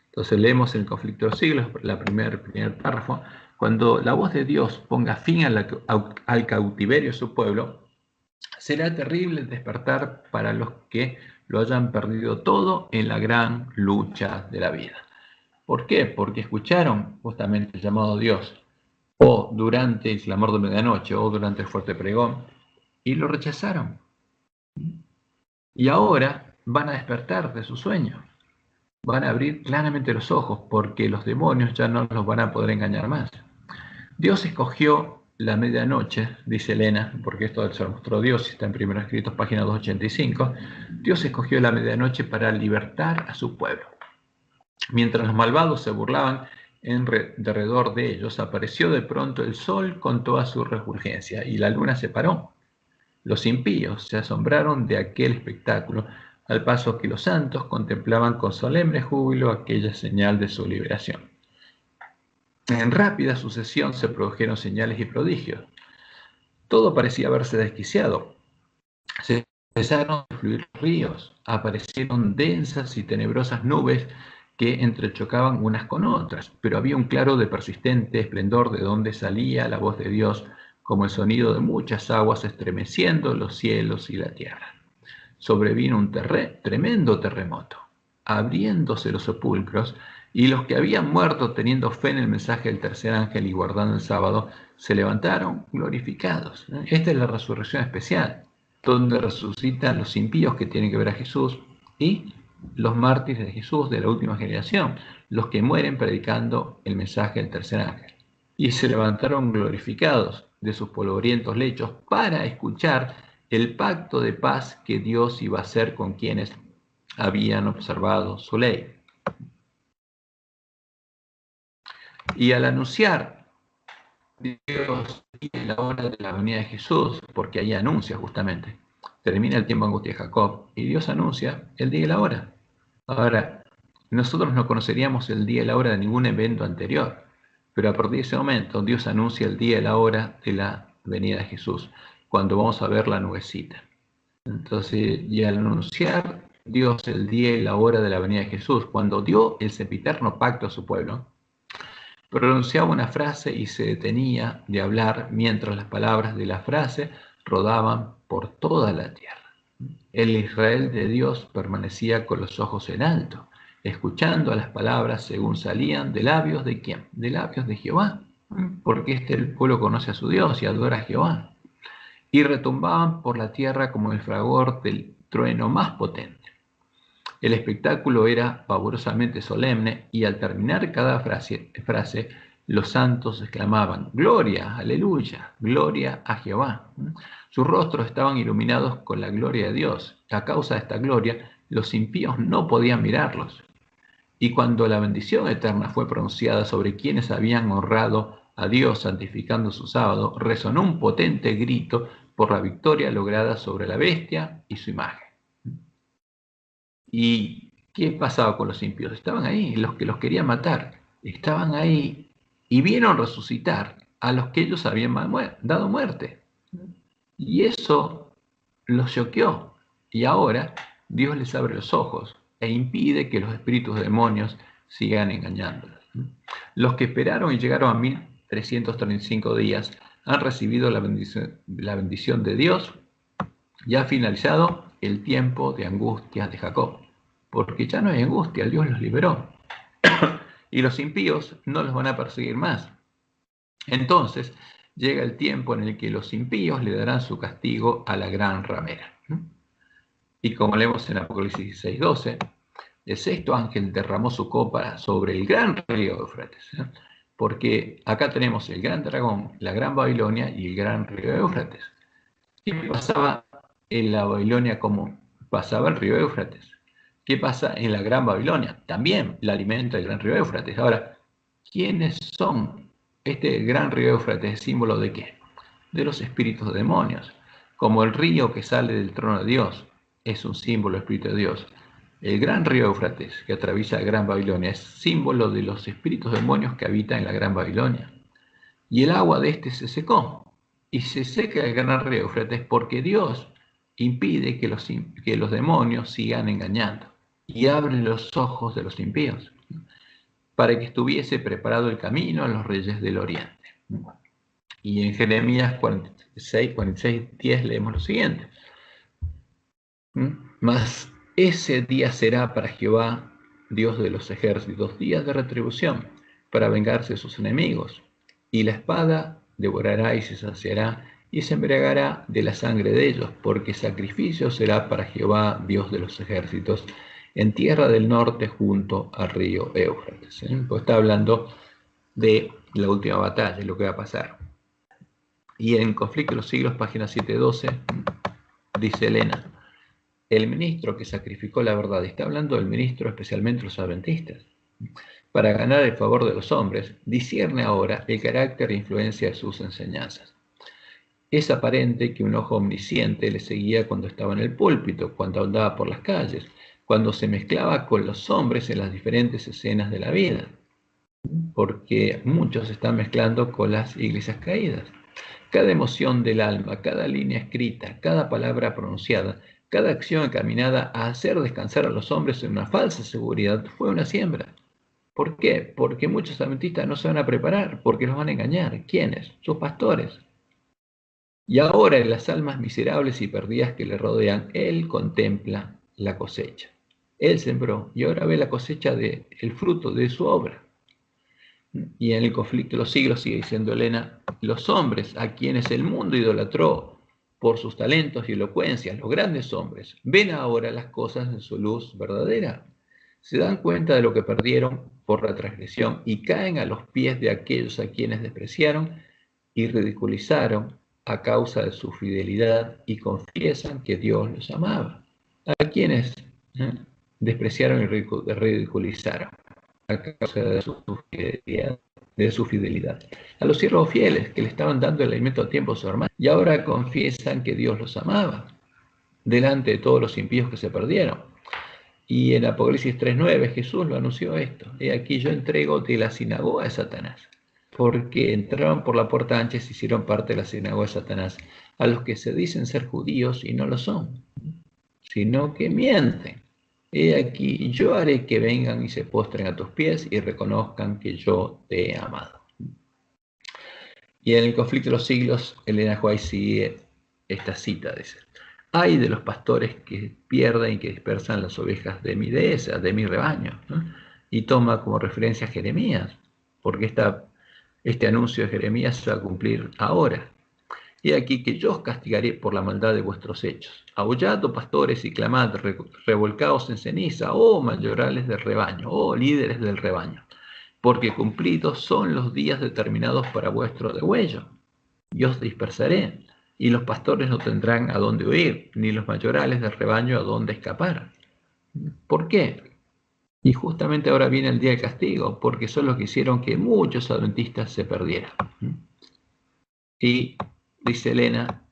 Entonces leemos en el conflicto de los siglos, primer párrafo, cuando la voz de Dios ponga fin al cautiverio de su pueblo, será terrible el despertar para los que lo hayan perdido todo en la gran lucha de la vida. ¿Por qué? Porque escucharon justamente el llamado de Dios, o durante el clamor de medianoche, o durante el fuerte pregón, y lo rechazaron. Y ahora van a despertar de su sueño. Van a abrir claramente los ojos, porque los demonios ya no los van a poder engañar más. Dios escogió la medianoche, dice Elena, porque esto se lo mostró Dios, está en Primeros Escritos, página 285. Dios escogió la medianoche para libertar a su pueblo. Mientras los malvados se burlaban alrededor de ellos, apareció de pronto el sol con toda su refulgencia y la luna se paró. Los impíos se asombraron de aquel espectáculo, al paso que los santos contemplaban con solemne júbilo aquella señal de su liberación. En rápida sucesión se produjeron señales y prodigios. Todo parecía haberse desquiciado. Se empezaron a fluir ríos, aparecieron densas y tenebrosas nubes que entrechocaban unas con otras, pero había un claro de persistente esplendor de donde salía la voz de Dios, como el sonido de muchas aguas estremeciendo los cielos y la tierra. Sobrevino un tremendo terremoto, abriéndose los sepulcros, y los que habían muerto teniendo fe en el mensaje del tercer ángel y guardando el sábado, se levantaron glorificados. Esta es la resurrección especial, donde resucitan los impíos que tienen que ver a Jesús y los mártires de Jesús de la última generación, los que mueren predicando el mensaje del tercer ángel. Y se levantaron glorificados de sus polvorientos lechos para escuchar el pacto de paz que Dios iba a hacer con quienes habían observado su ley. Y al anunciar Dios la hora de la venida de Jesús, porque ahí anuncia justamente, termina el tiempo de angustia de Jacob, y Dios anuncia el día y la hora. Ahora, nosotros no conoceríamos el día y la hora de ningún evento anterior, pero a partir de ese momento Dios anuncia el día y la hora de la venida de Jesús, cuando vamos a ver la nubecita. Entonces, y al anunciar Dios el día y la hora de la venida de Jesús, cuando dio el sempiterno pacto a su pueblo, pronunciaba una frase y se detenía de hablar mientras las palabras de la frase rodaban por toda la tierra. El Israel de Dios permanecía con los ojos en alto, escuchando a las palabras según salían de labios de ¿quién? De labios de Jehová, porque el pueblo conoce a su Dios y adora a Jehová. Y retumbaban por la tierra como el fragor del trueno más potente. El espectáculo era pavorosamente solemne y al terminar cada frase, los santos exclamaban: gloria, aleluya, gloria a Jehová. Sus rostros estaban iluminados con la gloria de Dios. A causa de esta gloria, los impíos no podían mirarlos. Y cuando la bendición eterna fue pronunciada sobre quienes habían honrado a Dios santificando su sábado, resonó un potente grito por la victoria lograda sobre la bestia y su imagen. ¿Y qué pasaba con los impíos? Estaban ahí, los que los querían matar, estaban ahí y vieron resucitar a los que ellos habían dado muerte. Y eso los choqueó. Y ahora Dios les abre los ojos e impide que los espíritus de demonios sigan engañándolos. Los que esperaron y llegaron a 1335 días han recibido la bendición de Dios y ha finalizado el tiempo de angustia de Jacob, porque ya no hay angustia, Dios los liberó. Y los impíos no los van a perseguir más. Entonces llega el tiempo en el que los impíos le darán su castigo a la gran ramera. Y como leemos en Apocalipsis 16:12, el sexto ángel derramó su copa sobre el gran río Éufrates, porque acá tenemos el gran dragón, la gran Babilonia y el gran río Éufrates. ¿Qué pasaba en la Babilonia común? Pasaba el río Éufrates. ¿Qué pasa en la gran Babilonia? También la alimenta el gran río Éufrates. Ahora, ¿quiénes son? Este gran río Éufrates es símbolo de ¿qué? De los espíritus de demonios. Como el río que sale del trono de Dios es un símbolo del espíritu de Dios, el gran río Éufrates que atraviesa la gran Babilonia es símbolo de los espíritus demonios que habitan en la gran Babilonia. Y el agua de este se secó. Y se seca el gran río Éufrates porque Dios impide que los demonios sigan engañando. y abre los ojos de los impíos, para que estuviese preparado el camino a los reyes del oriente. Y en Jeremías 46, 10 leemos lo siguiente. Mas ese día será para Jehová, Dios de los ejércitos, días de retribución, para vengarse de sus enemigos. Y la espada devorará y se saciará, y se embriagará de la sangre de ellos, porque sacrificio será para Jehová, Dios de los ejércitos, en tierra del norte junto al río Éufrates. Pues está hablando de la última batalla, lo que va a pasar. Y en Conflicto de los Siglos, página 712, dice Elena, el ministro que sacrificó la verdad, está hablando del ministro especialmente los adventistas, para ganar el favor de los hombres, discierne ahora el carácter e influencia de sus enseñanzas. Es aparente que un ojo omnisciente le seguía cuando estaba en el púlpito, cuando andaba por las calles, cuando se mezclaba con los hombres en las diferentes escenas de la vida, porque muchos se están mezclando con las iglesias caídas. Cada emoción del alma, cada línea escrita, cada palabra pronunciada, cada acción encaminada a hacer descansar a los hombres en una falsa seguridad fue una siembra. ¿Por qué? Porque muchos adventistas no se van a preparar, porque los van a engañar. ¿Quiénes? Sus pastores. Y ahora en las almas miserables y perdidas que le rodean, Él contempla la cosecha. Él sembró y ahora ve la cosecha del fruto de su obra. Y en el Conflicto de los Siglos, sigue diciendo Elena, los hombres a quienes el mundo idolatró por sus talentos y elocuencia, los grandes hombres, ven ahora las cosas en su luz verdadera. Se dan cuenta de lo que perdieron por la transgresión y caen a los pies de aquellos a quienes despreciaron y ridiculizaron a causa de su fidelidad y confiesan que Dios los amaba. A quienes despreciaron y ridiculizaron a causa de su fidelidad. A los siervos fieles que le estaban dando el alimento a tiempo a su hermano y ahora confiesan que Dios los amaba delante de todos los impíos que se perdieron. Y en Apocalipsis 3:9 Jesús lo anunció esto. He aquí yo entrego de la sinagoga de Satanás, porque entraron por la puerta ancha y se hicieron parte de la sinagoga de Satanás, a los que se dicen ser judíos y no lo son, sino que mienten. He aquí, yo haré que vengan y se postren a tus pies y reconozcan que yo te he amado. Y en el Conflicto de los Siglos, Elena White sigue esta cita, dice, ay de los pastores que pierden y que dispersan las ovejas de mi dehesa, de mi rebaño, ¿no? Y toma como referencia a Jeremías, porque este anuncio de Jeremías se va a cumplir ahora. He aquí que yo os castigaré por la maldad de vuestros hechos. Aullad, oh pastores, y clamad, revolcaos en ceniza, oh mayorales del rebaño, oh líderes del rebaño, porque cumplidos son los días determinados para vuestro degüello. Y os dispersaré, y los pastores no tendrán a dónde huir, ni los mayorales del rebaño a dónde escapar. ¿Por qué? Y justamente ahora viene el día del castigo, porque son los que hicieron que muchos adventistas se perdieran. Y dice Elena,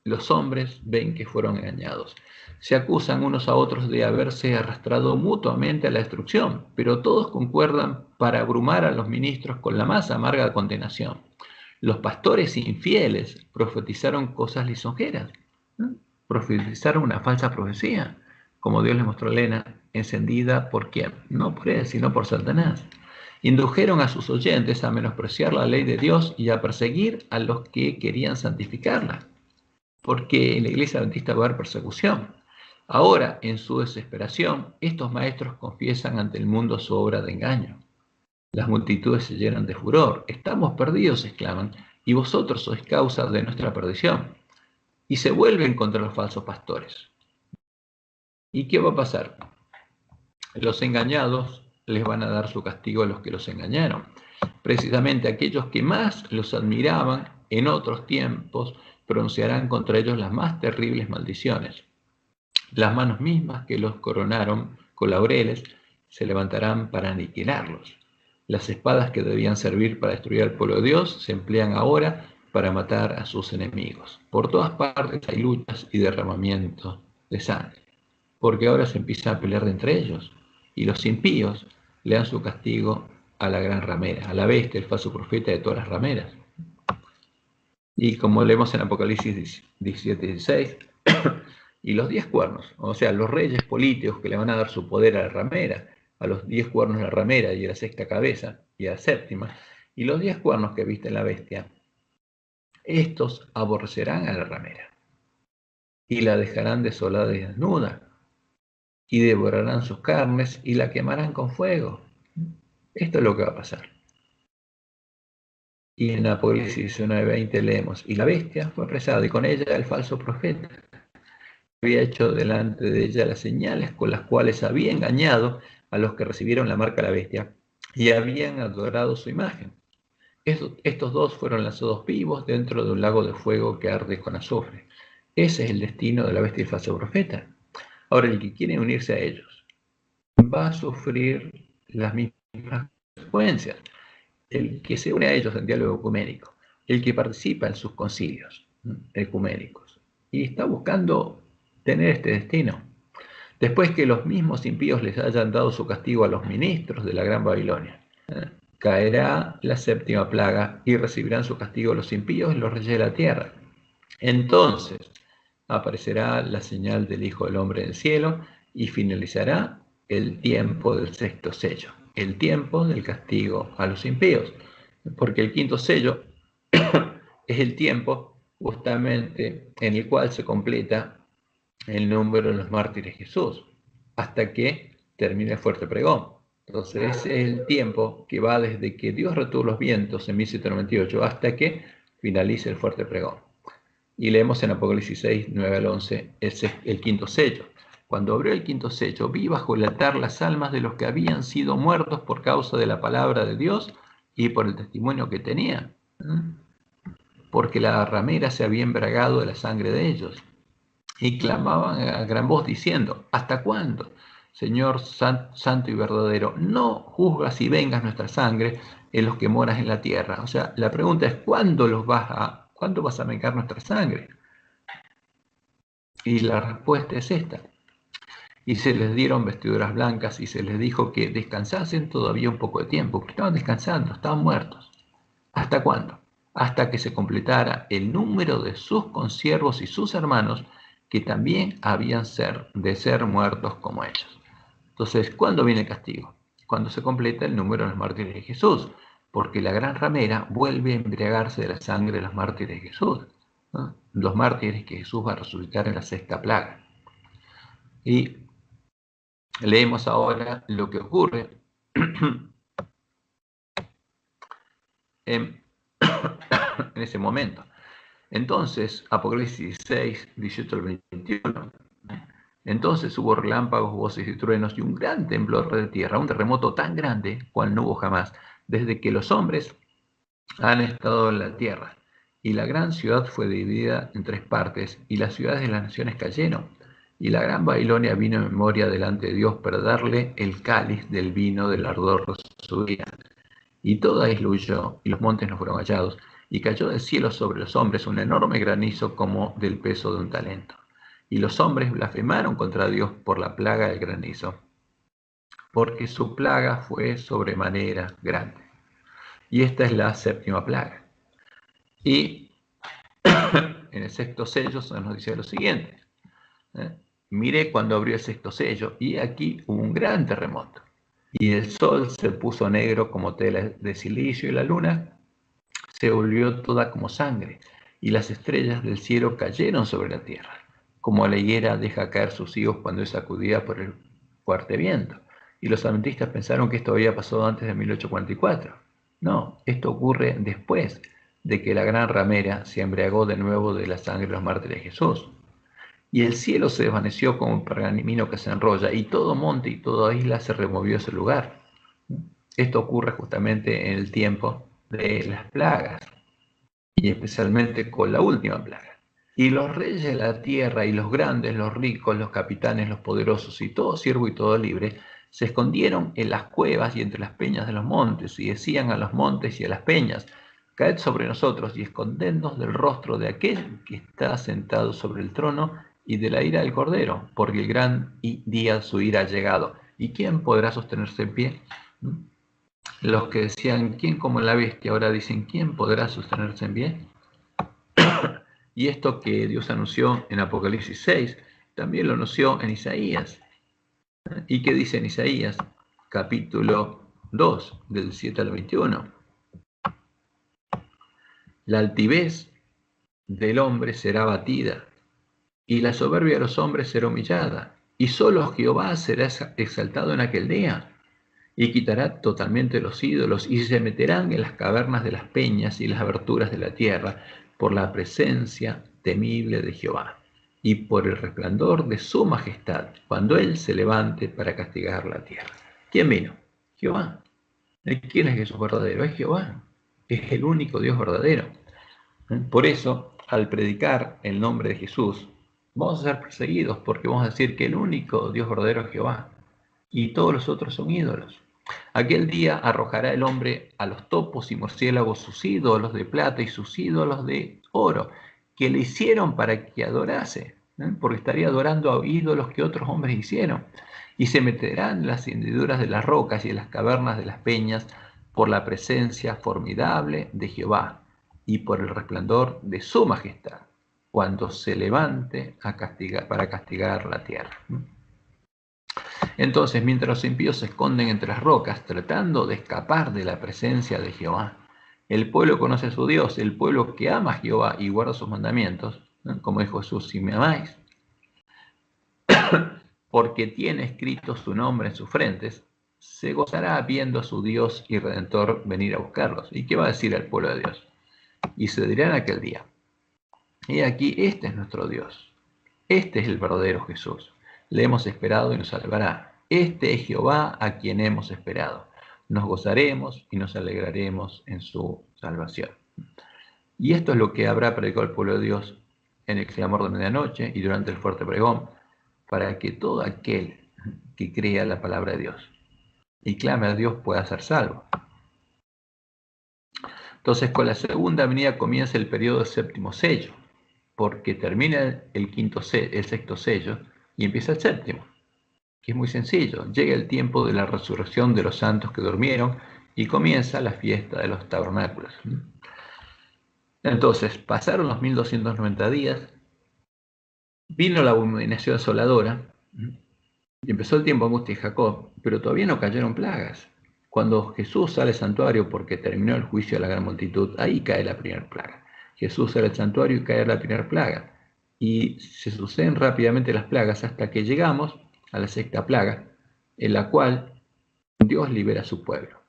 los hombres ven que fueron engañados. Se acusan unos a otros de haberse arrastrado mutuamente a la destrucción, pero todos concuerdan para abrumar a los ministros con la más amarga condenación. Los pastores infieles profetizaron cosas lisonjeras, ¿no? Profetizaron una falsa profecía, como Dios les mostró a Elena, encendida por quién, no por él, sino por Satanás. Indujeron a sus oyentes a menospreciar la ley de Dios y a perseguir a los que querían santificarla, porque en la iglesia adventista va a haber persecución. Ahora, en su desesperación, estos maestros confiesan ante el mundo su obra de engaño. Las multitudes se llenan de furor. Estamos perdidos, exclaman, y vosotros sois causa de nuestra perdición. Y se vuelven contra los falsos pastores. ¿Y qué va a pasar? Los engañados les van a dar su castigo a los que los engañaron. Precisamente aquellos que más los admiraban en otros tiempos pronunciarán contra ellos las más terribles maldiciones. Las manos mismas que los coronaron con laureles se levantarán para aniquilarlos. Las espadas que debían servir para destruir al pueblo de Dios se emplean ahora para matar a sus enemigos. Por todas partes hay luchas y derramamiento de sangre, porque ahora se empieza a pelear entre ellos, y los impíos le dan su castigo a la gran ramera, a la bestia, el falso profeta de todas las rameras. Y como leemos en Apocalipsis 17:16, Y los 10 cuernos, o sea, los reyes políticos que le van a dar su poder a la ramera, a los 10 cuernos de la ramera y a la sexta cabeza y a la séptima, y los 10 cuernos que viste en la bestia, estos aborrecerán a la ramera y la dejarán desolada y desnuda, y devorarán sus carnes y la quemarán con fuego. Esto es lo que va a pasar. Y en Apocalipsis 19:20 leemos, y la bestia fue apresada, y con ella el falso profeta. Había hecho delante de ella las señales con las cuales había engañado a los que recibieron la marca de la bestia y habían adorado su imagen. Estos dos fueron lanzados vivos dentro de un lago de fuego que arde con azufre. Ese es el destino de la bestia y el falso profeta. Ahora, el que quiere unirse a ellos va a sufrir las mismas consecuencias. El que se une a ellos en diálogo ecuménico, el que participa en sus concilios ecuménicos y está buscando tener este destino. Después que los mismos impíos les hayan dado su castigo a los ministros de la Gran Babilonia, caerá la séptima plaga y recibirán su castigo los impíos y los reyes de la tierra. Entonces aparecerá la señal del Hijo del Hombre en el cielo y finalizará el tiempo del sexto sello, el tiempo del castigo a los impíos, porque el quinto sello es el tiempo justamente en el cual se completa el número de los mártires de Jesús, hasta que termine el fuerte pregón. Entonces ese es el tiempo que va desde que Dios retuvo los vientos en 1798 hasta que finalice el fuerte pregón. Y leemos en Apocalipsis 6, 9 al 11, el quinto sello. Cuando abrió el quinto sello, vi bajo el altar las almas de los que habían sido muertos por causa de la palabra de Dios y por el testimonio que tenían, porque la ramera se había embriagado de la sangre de ellos. Y clamaban a gran voz diciendo, ¿hasta cuándo, Señor santo y verdadero, no juzgas y vengas nuestra sangre en los que moras en la tierra? O sea, la pregunta es, ¿cuándo vas a vengar nuestra sangre? Y la respuesta es esta. Y se les dieron vestiduras blancas y se les dijo que descansasen todavía un poco de tiempo, porque estaban descansando, estaban muertos. ¿Hasta cuándo? Hasta que se completara el número de sus consiervos y sus hermanos que también habían de ser muertos como ellos. Entonces, ¿cuándo viene el castigo? Cuando se completa el número de los mártires de Jesús, porque la gran ramera vuelve a embriagarse de la sangre de los mártires de Jesús, ¿no? Los mártires que Jesús va a resucitar en la sexta plaga. Y leemos ahora lo que ocurre en ese momento. Entonces, Apocalipsis 16, 18 al 21. Entonces hubo relámpagos, voces y truenos y un gran temblor de tierra, un terremoto tan grande cual no hubo jamás, desde que los hombres han estado en la tierra. Y la gran ciudad fue dividida en 3 partes, y las ciudades de las naciones cayeron. Y la gran Babilonia vino en memoria delante de Dios para darle el cáliz del vino del ardor de su ira. Y toda isla huyó, y los montes no fueron hallados, y cayó del cielo sobre los hombres un enorme granizo como del peso de un talento. Y los hombres blasfemaron contra Dios por la plaga del granizo, porque su plaga fue sobremanera grande. Y esta es la séptima plaga. Y en el sexto sello se nos dice lo siguiente. Miré cuando abrió el sexto sello, y aquí hubo un gran terremoto. Y el sol se puso negro como tela de silicio, y la luna se volvió toda como sangre, y las estrellas del cielo cayeron sobre la tierra, como la higuera deja caer sus higos cuando es sacudida por el fuerte viento. Y los adventistas pensaron que esto había pasado antes de 1844. No, esto ocurre después de que la gran ramera se embriagó de nuevo de la sangre de los mártires de Jesús. Y el cielo se desvaneció como un pergamino que se enrolla, y todo monte y toda isla se removió de ese lugar. Esto ocurre justamente en el tiempo de las plagas, y especialmente con la última plaga. Y los reyes de la tierra, y los grandes, los ricos, los capitanes, los poderosos, y todo siervo y todo libre, se escondieron en las cuevas y entre las peñas de los montes, y decían a los montes y a las peñas, caed sobre nosotros y escondednos del rostro de aquel que está sentado sobre el trono y de la ira del Cordero, porque el gran día de su ira ha llegado. ¿Y quién podrá sostenerse en pie? Los que decían, ¿quién como la bestia? Ahora dicen, ¿quién podrá sostenerse en pie? Y esto que Dios anunció en Apocalipsis 6 también lo anunció en Isaías. ¿Y qué dice en Isaías? Capítulo 2, del 7 al 21. La altivez del hombre será abatida, y la soberbia de los hombres será humillada, y solo Jehová será exaltado en aquel día, y quitará totalmente los ídolos, y se meterán en las cavernas de las peñas y las aberturas de la tierra, por la presencia temible de Jehová, y por el resplandor de su majestad, cuando él se levante para castigar la tierra. ¿Quién vino? Jehová. ¿Quién es Jesús verdadero? Es Jehová. Es el único Dios verdadero. Por eso, al predicar el nombre de Jesús, vamos a ser perseguidos porque vamos a decir que el único Dios verdadero es Jehová y todos los otros son ídolos. Aquel día arrojará el hombre a los topos y murciélagos sus ídolos de plata y sus ídolos de oro, que le hicieron para que adorase, porque estaría adorando a ídolos que otros hombres hicieron. Y se meterán en las hendiduras de las rocas y en las cavernas de las peñas por la presencia formidable de Jehová y por el resplandor de su majestad, cuando se levante para castigar la tierra. Entonces, mientras los impíos se esconden entre las rocas, tratando de escapar de la presencia de Jehová, el pueblo conoce a su Dios, el pueblo que ama a Jehová y guarda sus mandamientos, ¿no? Como dijo Jesús, si me amáis, porque tiene escrito su nombre en sus frentes, se gozará viendo a su Dios y Redentor venir a buscarlos. ¿Y qué va a decir el pueblo de Dios? Y se dirá en aquel día, he aquí, este es nuestro Dios, este es el verdadero Jesús, le hemos esperado y nos salvará. Este es Jehová a quien hemos esperado. Nos gozaremos y nos alegraremos en su salvación. Y esto es lo que habrá predicado el pueblo de Dios en el clamor de medianoche y durante el fuerte pregón, para que todo aquel que crea la palabra de Dios y clame a Dios pueda ser salvo. Entonces, con la segunda venida comienza el periodo del séptimo sello, porque termina el sexto sello y empieza el séptimo, que es muy sencillo. Llega el tiempo de la resurrección de los santos que durmieron y comienza la fiesta de los tabernáculos. Entonces, pasaron los 1290 días, vino la abominación asoladora y empezó el tiempo de angustia de Jacob, pero todavía no cayeron plagas. Cuando Jesús sale al santuario porque terminó el juicio de la gran multitud, ahí cae la primera plaga. Jesús sale al santuario y cae la primera plaga. Y se suceden rápidamente las plagas hasta que llegamos a la sexta plaga, en la cual Dios libera a su pueblo.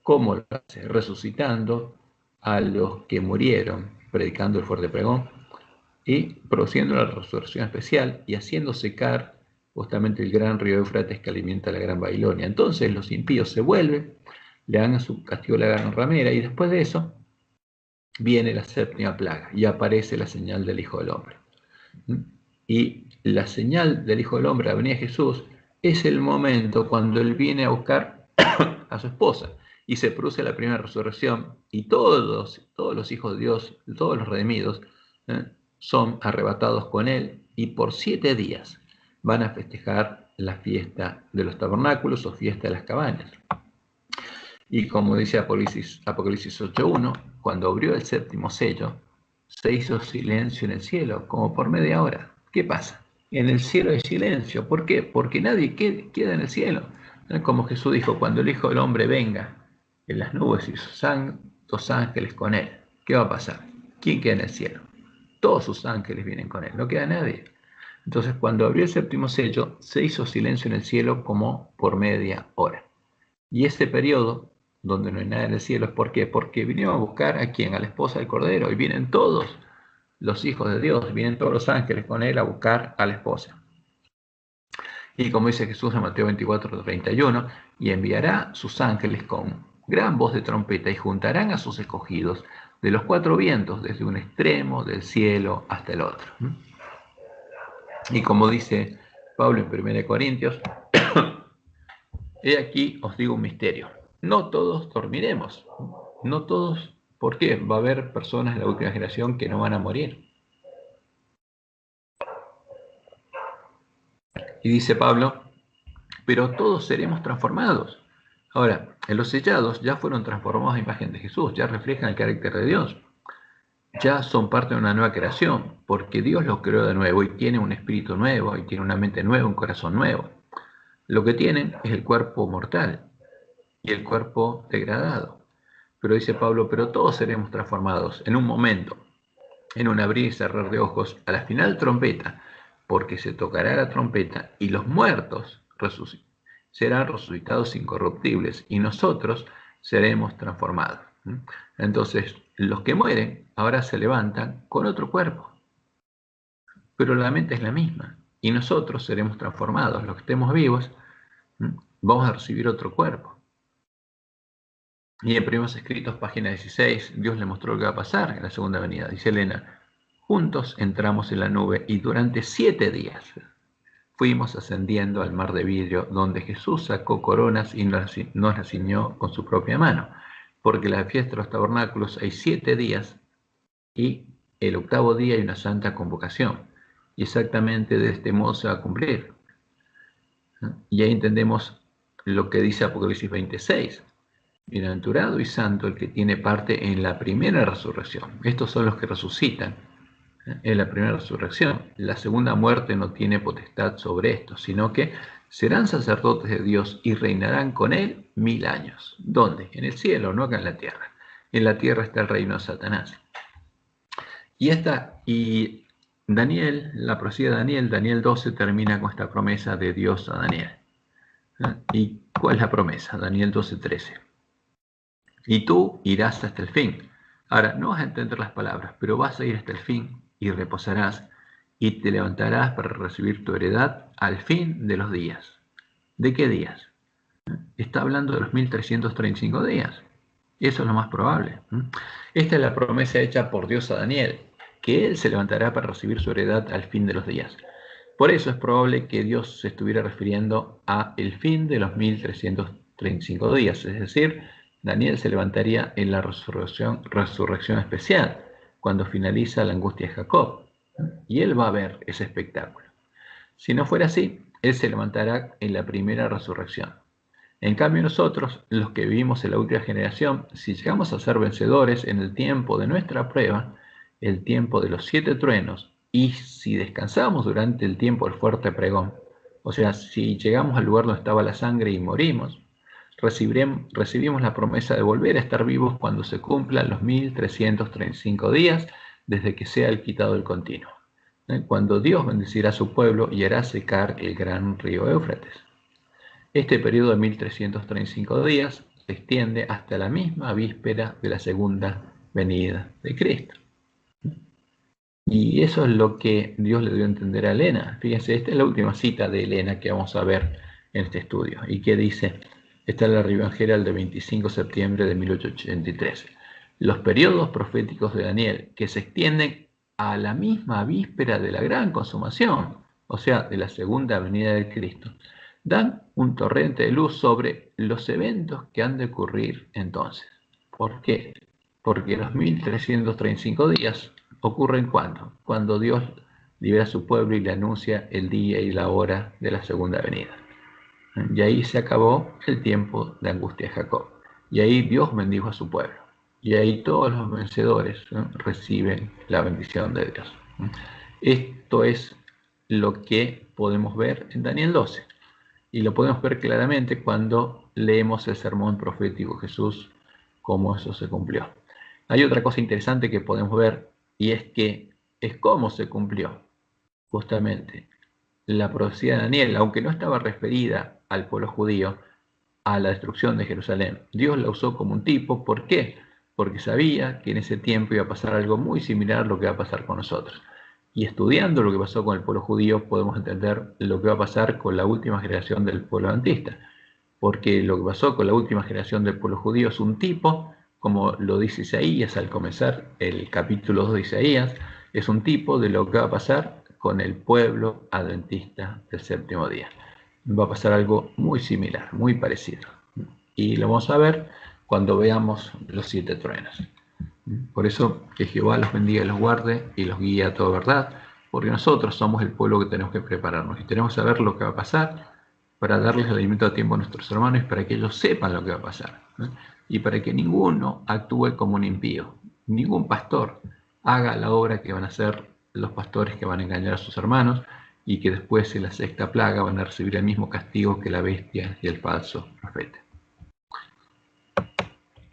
¿Cómo lo hace? Resucitando a los que murieron, predicando el fuerte pregón y produciendo la resurrección especial y haciendo secar justamente el gran río Éufrates que alimenta la gran Babilonia. Entonces los impíos se vuelven, le dan a su castigo la gran ramera y después de eso viene la séptima plaga y aparece la señal del Hijo del Hombre. Y la señal del Hijo del Hombre, la venida de Jesús, es el momento cuando él viene a buscar a su esposa y se produce la primera resurrección y todos los hijos de Dios, todos los redimidos, son arrebatados con él y por 7 días van a festejar la fiesta de los tabernáculos o fiesta de las cabañas. Y como dice Apocalipsis 8.1, cuando abrió el séptimo sello, se hizo silencio en el cielo, como por media hora. ¿Qué pasa? En el cielo hay silencio. ¿Por qué? Porque nadie queda en el cielo. Como Jesús dijo, cuando el Hijo del Hombre venga en las nubes y sus santos ángeles con él, ¿qué va a pasar? ¿Quién queda en el cielo? Todos sus ángeles vienen con él, no queda nadie. Entonces, cuando abrió el séptimo sello, se hizo silencio en el cielo como por media hora. Y ese periodo, donde no hay nada en el cielo, ¿es por qué? Porque vinieron a buscar a quién, a la esposa del Cordero, y vienen todos los hijos de Dios, vienen todos los ángeles con él a buscar a la esposa. Y como dice Jesús en Mateo 24:31, y enviará sus ángeles con gran voz de trompeta y juntarán a sus escogidos de los 4 vientos, desde un extremo del cielo hasta el otro. Y como dice Pablo en 1 Corintios, he aquí os digo un misterio. No todos dormiremos. No todos. ¿Por qué? Va a haber personas en la última generación que no van a morir. Y dice Pablo, pero todos seremos transformados. Ahora, en los sellados ya fueron transformados a imagen de Jesús, ya reflejan el carácter de Dios. ya son parte de una nueva creación, porque Dios los creó de nuevo y tiene un espíritu nuevo, y tiene una mente nueva, un corazón nuevo. Lo que tienen es el cuerpo mortal y el cuerpo degradado. Pero dice Pablo, pero todos seremos transformados en un momento, en un abrir y cerrar de ojos, a la final trompeta, porque se tocará la trompeta y los muertos serán resucitados incorruptibles y nosotros seremos transformados. Entonces, los que mueren ahora se levantan con otro cuerpo, pero la mente es la misma y nosotros seremos transformados. Los que estemos vivos vamos a recibir otro cuerpo. Y en Primeros Escritos, página 16, Dios le mostró lo que va a pasar en la segunda venida. Dice Elena, juntos entramos en la nube y durante 7 días fuimos ascendiendo al mar de vidrio, donde Jesús sacó coronas y nos las ciñó con su propia mano. Porque la fiesta de los tabernáculos hay 7 días y el octavo día hay una santa convocación. Y exactamente de este modo se va a cumplir. Y ahí entendemos lo que dice Apocalipsis 26. Bienaventurado y santo el que tiene parte en la primera resurrección. Estos son los que resucitan en la primera resurrección. La segunda muerte no tiene potestad sobre esto, sino que serán sacerdotes de Dios y reinarán con él 1000 años. ¿Dónde? En el cielo, no acá en la tierra. En la tierra está el reino de Satanás. Y Daniel, la profecía de Daniel, Daniel 12, termina con esta promesa de Dios a Daniel. ¿Y cuál es la promesa? Daniel 12:13. Y tú irás hasta el fin. Ahora, no vas a entender las palabras, pero vas a ir hasta el fin y reposarás y te levantarás para recibir tu heredad al fin de los días. ¿De qué días? Está hablando de los 1335 días. Eso es lo más probable. Esta es la promesa hecha por Dios a Daniel, que él se levantará para recibir su heredad al fin de los días. Por eso es probable que Dios se estuviera refiriendo a el fin de los 1335 días, es decir, Daniel se levantaría en la resurrección especial, cuando finaliza la angustia de Jacob, y él va a ver ese espectáculo. Si no fuera así, él se levantará en la primera resurrección. En cambio nosotros, los que vivimos en la última generación, si llegamos a ser vencedores en el tiempo de nuestra prueba, el tiempo de los 7 truenos, y si descansamos durante el tiempo del fuerte pregón, o sea, si llegamos al lugar donde estaba la sangre y morimos, recibimos la promesa de volver a estar vivos cuando se cumplan los 1335 días desde que sea el quitado el continuo, cuando Dios bendecirá a su pueblo y hará secar el gran río Éufrates. Este periodo de 1335 días se extiende hasta la misma víspera de la segunda venida de Cristo. Y eso es lo que Dios le dio a entender a Elena. Fíjense, esta es la última cita de Elena que vamos a ver en este estudio. ¿Y qué dice? Está en la Rivangera del 25 de septiembre de 1883. Los periodos proféticos de Daniel, que se extienden a la misma víspera de la gran consumación, o sea, de la segunda venida de Cristo, dan un torrente de luz sobre los eventos que han de ocurrir entonces. ¿Por qué? Porque los 1335 días ocurren ¿cuándo? Cuando Dios libera a su pueblo y le anuncia el día y la hora de la segunda venida. Y ahí se acabó el tiempo de angustia de Jacob. Y ahí Dios bendijo a su pueblo. Y ahí todos los vencedores reciben la bendición de Dios. Esto es lo que podemos ver en Daniel 12. Y lo podemos ver claramente cuando leemos el sermón profético de Jesús, cómo eso se cumplió. Hay otra cosa interesante que podemos ver, y es que es cómo se cumplió justamente la profecía de Daniel, aunque no estaba referida al pueblo judío, a la destrucción de Jerusalén. Dios la usó como un tipo. ¿Por qué? Porque sabía que en ese tiempo iba a pasar algo muy similar a lo que va a pasar con nosotros. Y estudiando lo que pasó con el pueblo judío, podemos entender lo que va a pasar con la última generación del pueblo adventista. Porque lo que pasó con la última generación del pueblo judío es un tipo, como lo dice Isaías al comenzar el capítulo 2 de Isaías, es un tipo de lo que va a pasar con el pueblo adventista del séptimo día. Va a pasar algo muy similar, muy parecido. Y lo vamos a ver cuando veamos los 7 truenos. Por eso que Jehová los bendiga y los guarde y los guíe a toda verdad, porque nosotros somos el pueblo que tenemos que prepararnos y tenemos que saber lo que va a pasar para darles el alimento a tiempo a nuestros hermanos y para que ellos sepan lo que va a pasar, y para que ninguno actúe como un impío, ningún pastor haga la obra que van a hacer los pastores que van a engañar a sus hermanos, y que después en la sexta plaga van a recibir el mismo castigo que la bestia y el falso profeta.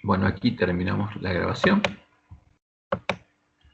Bueno, aquí terminamos la grabación.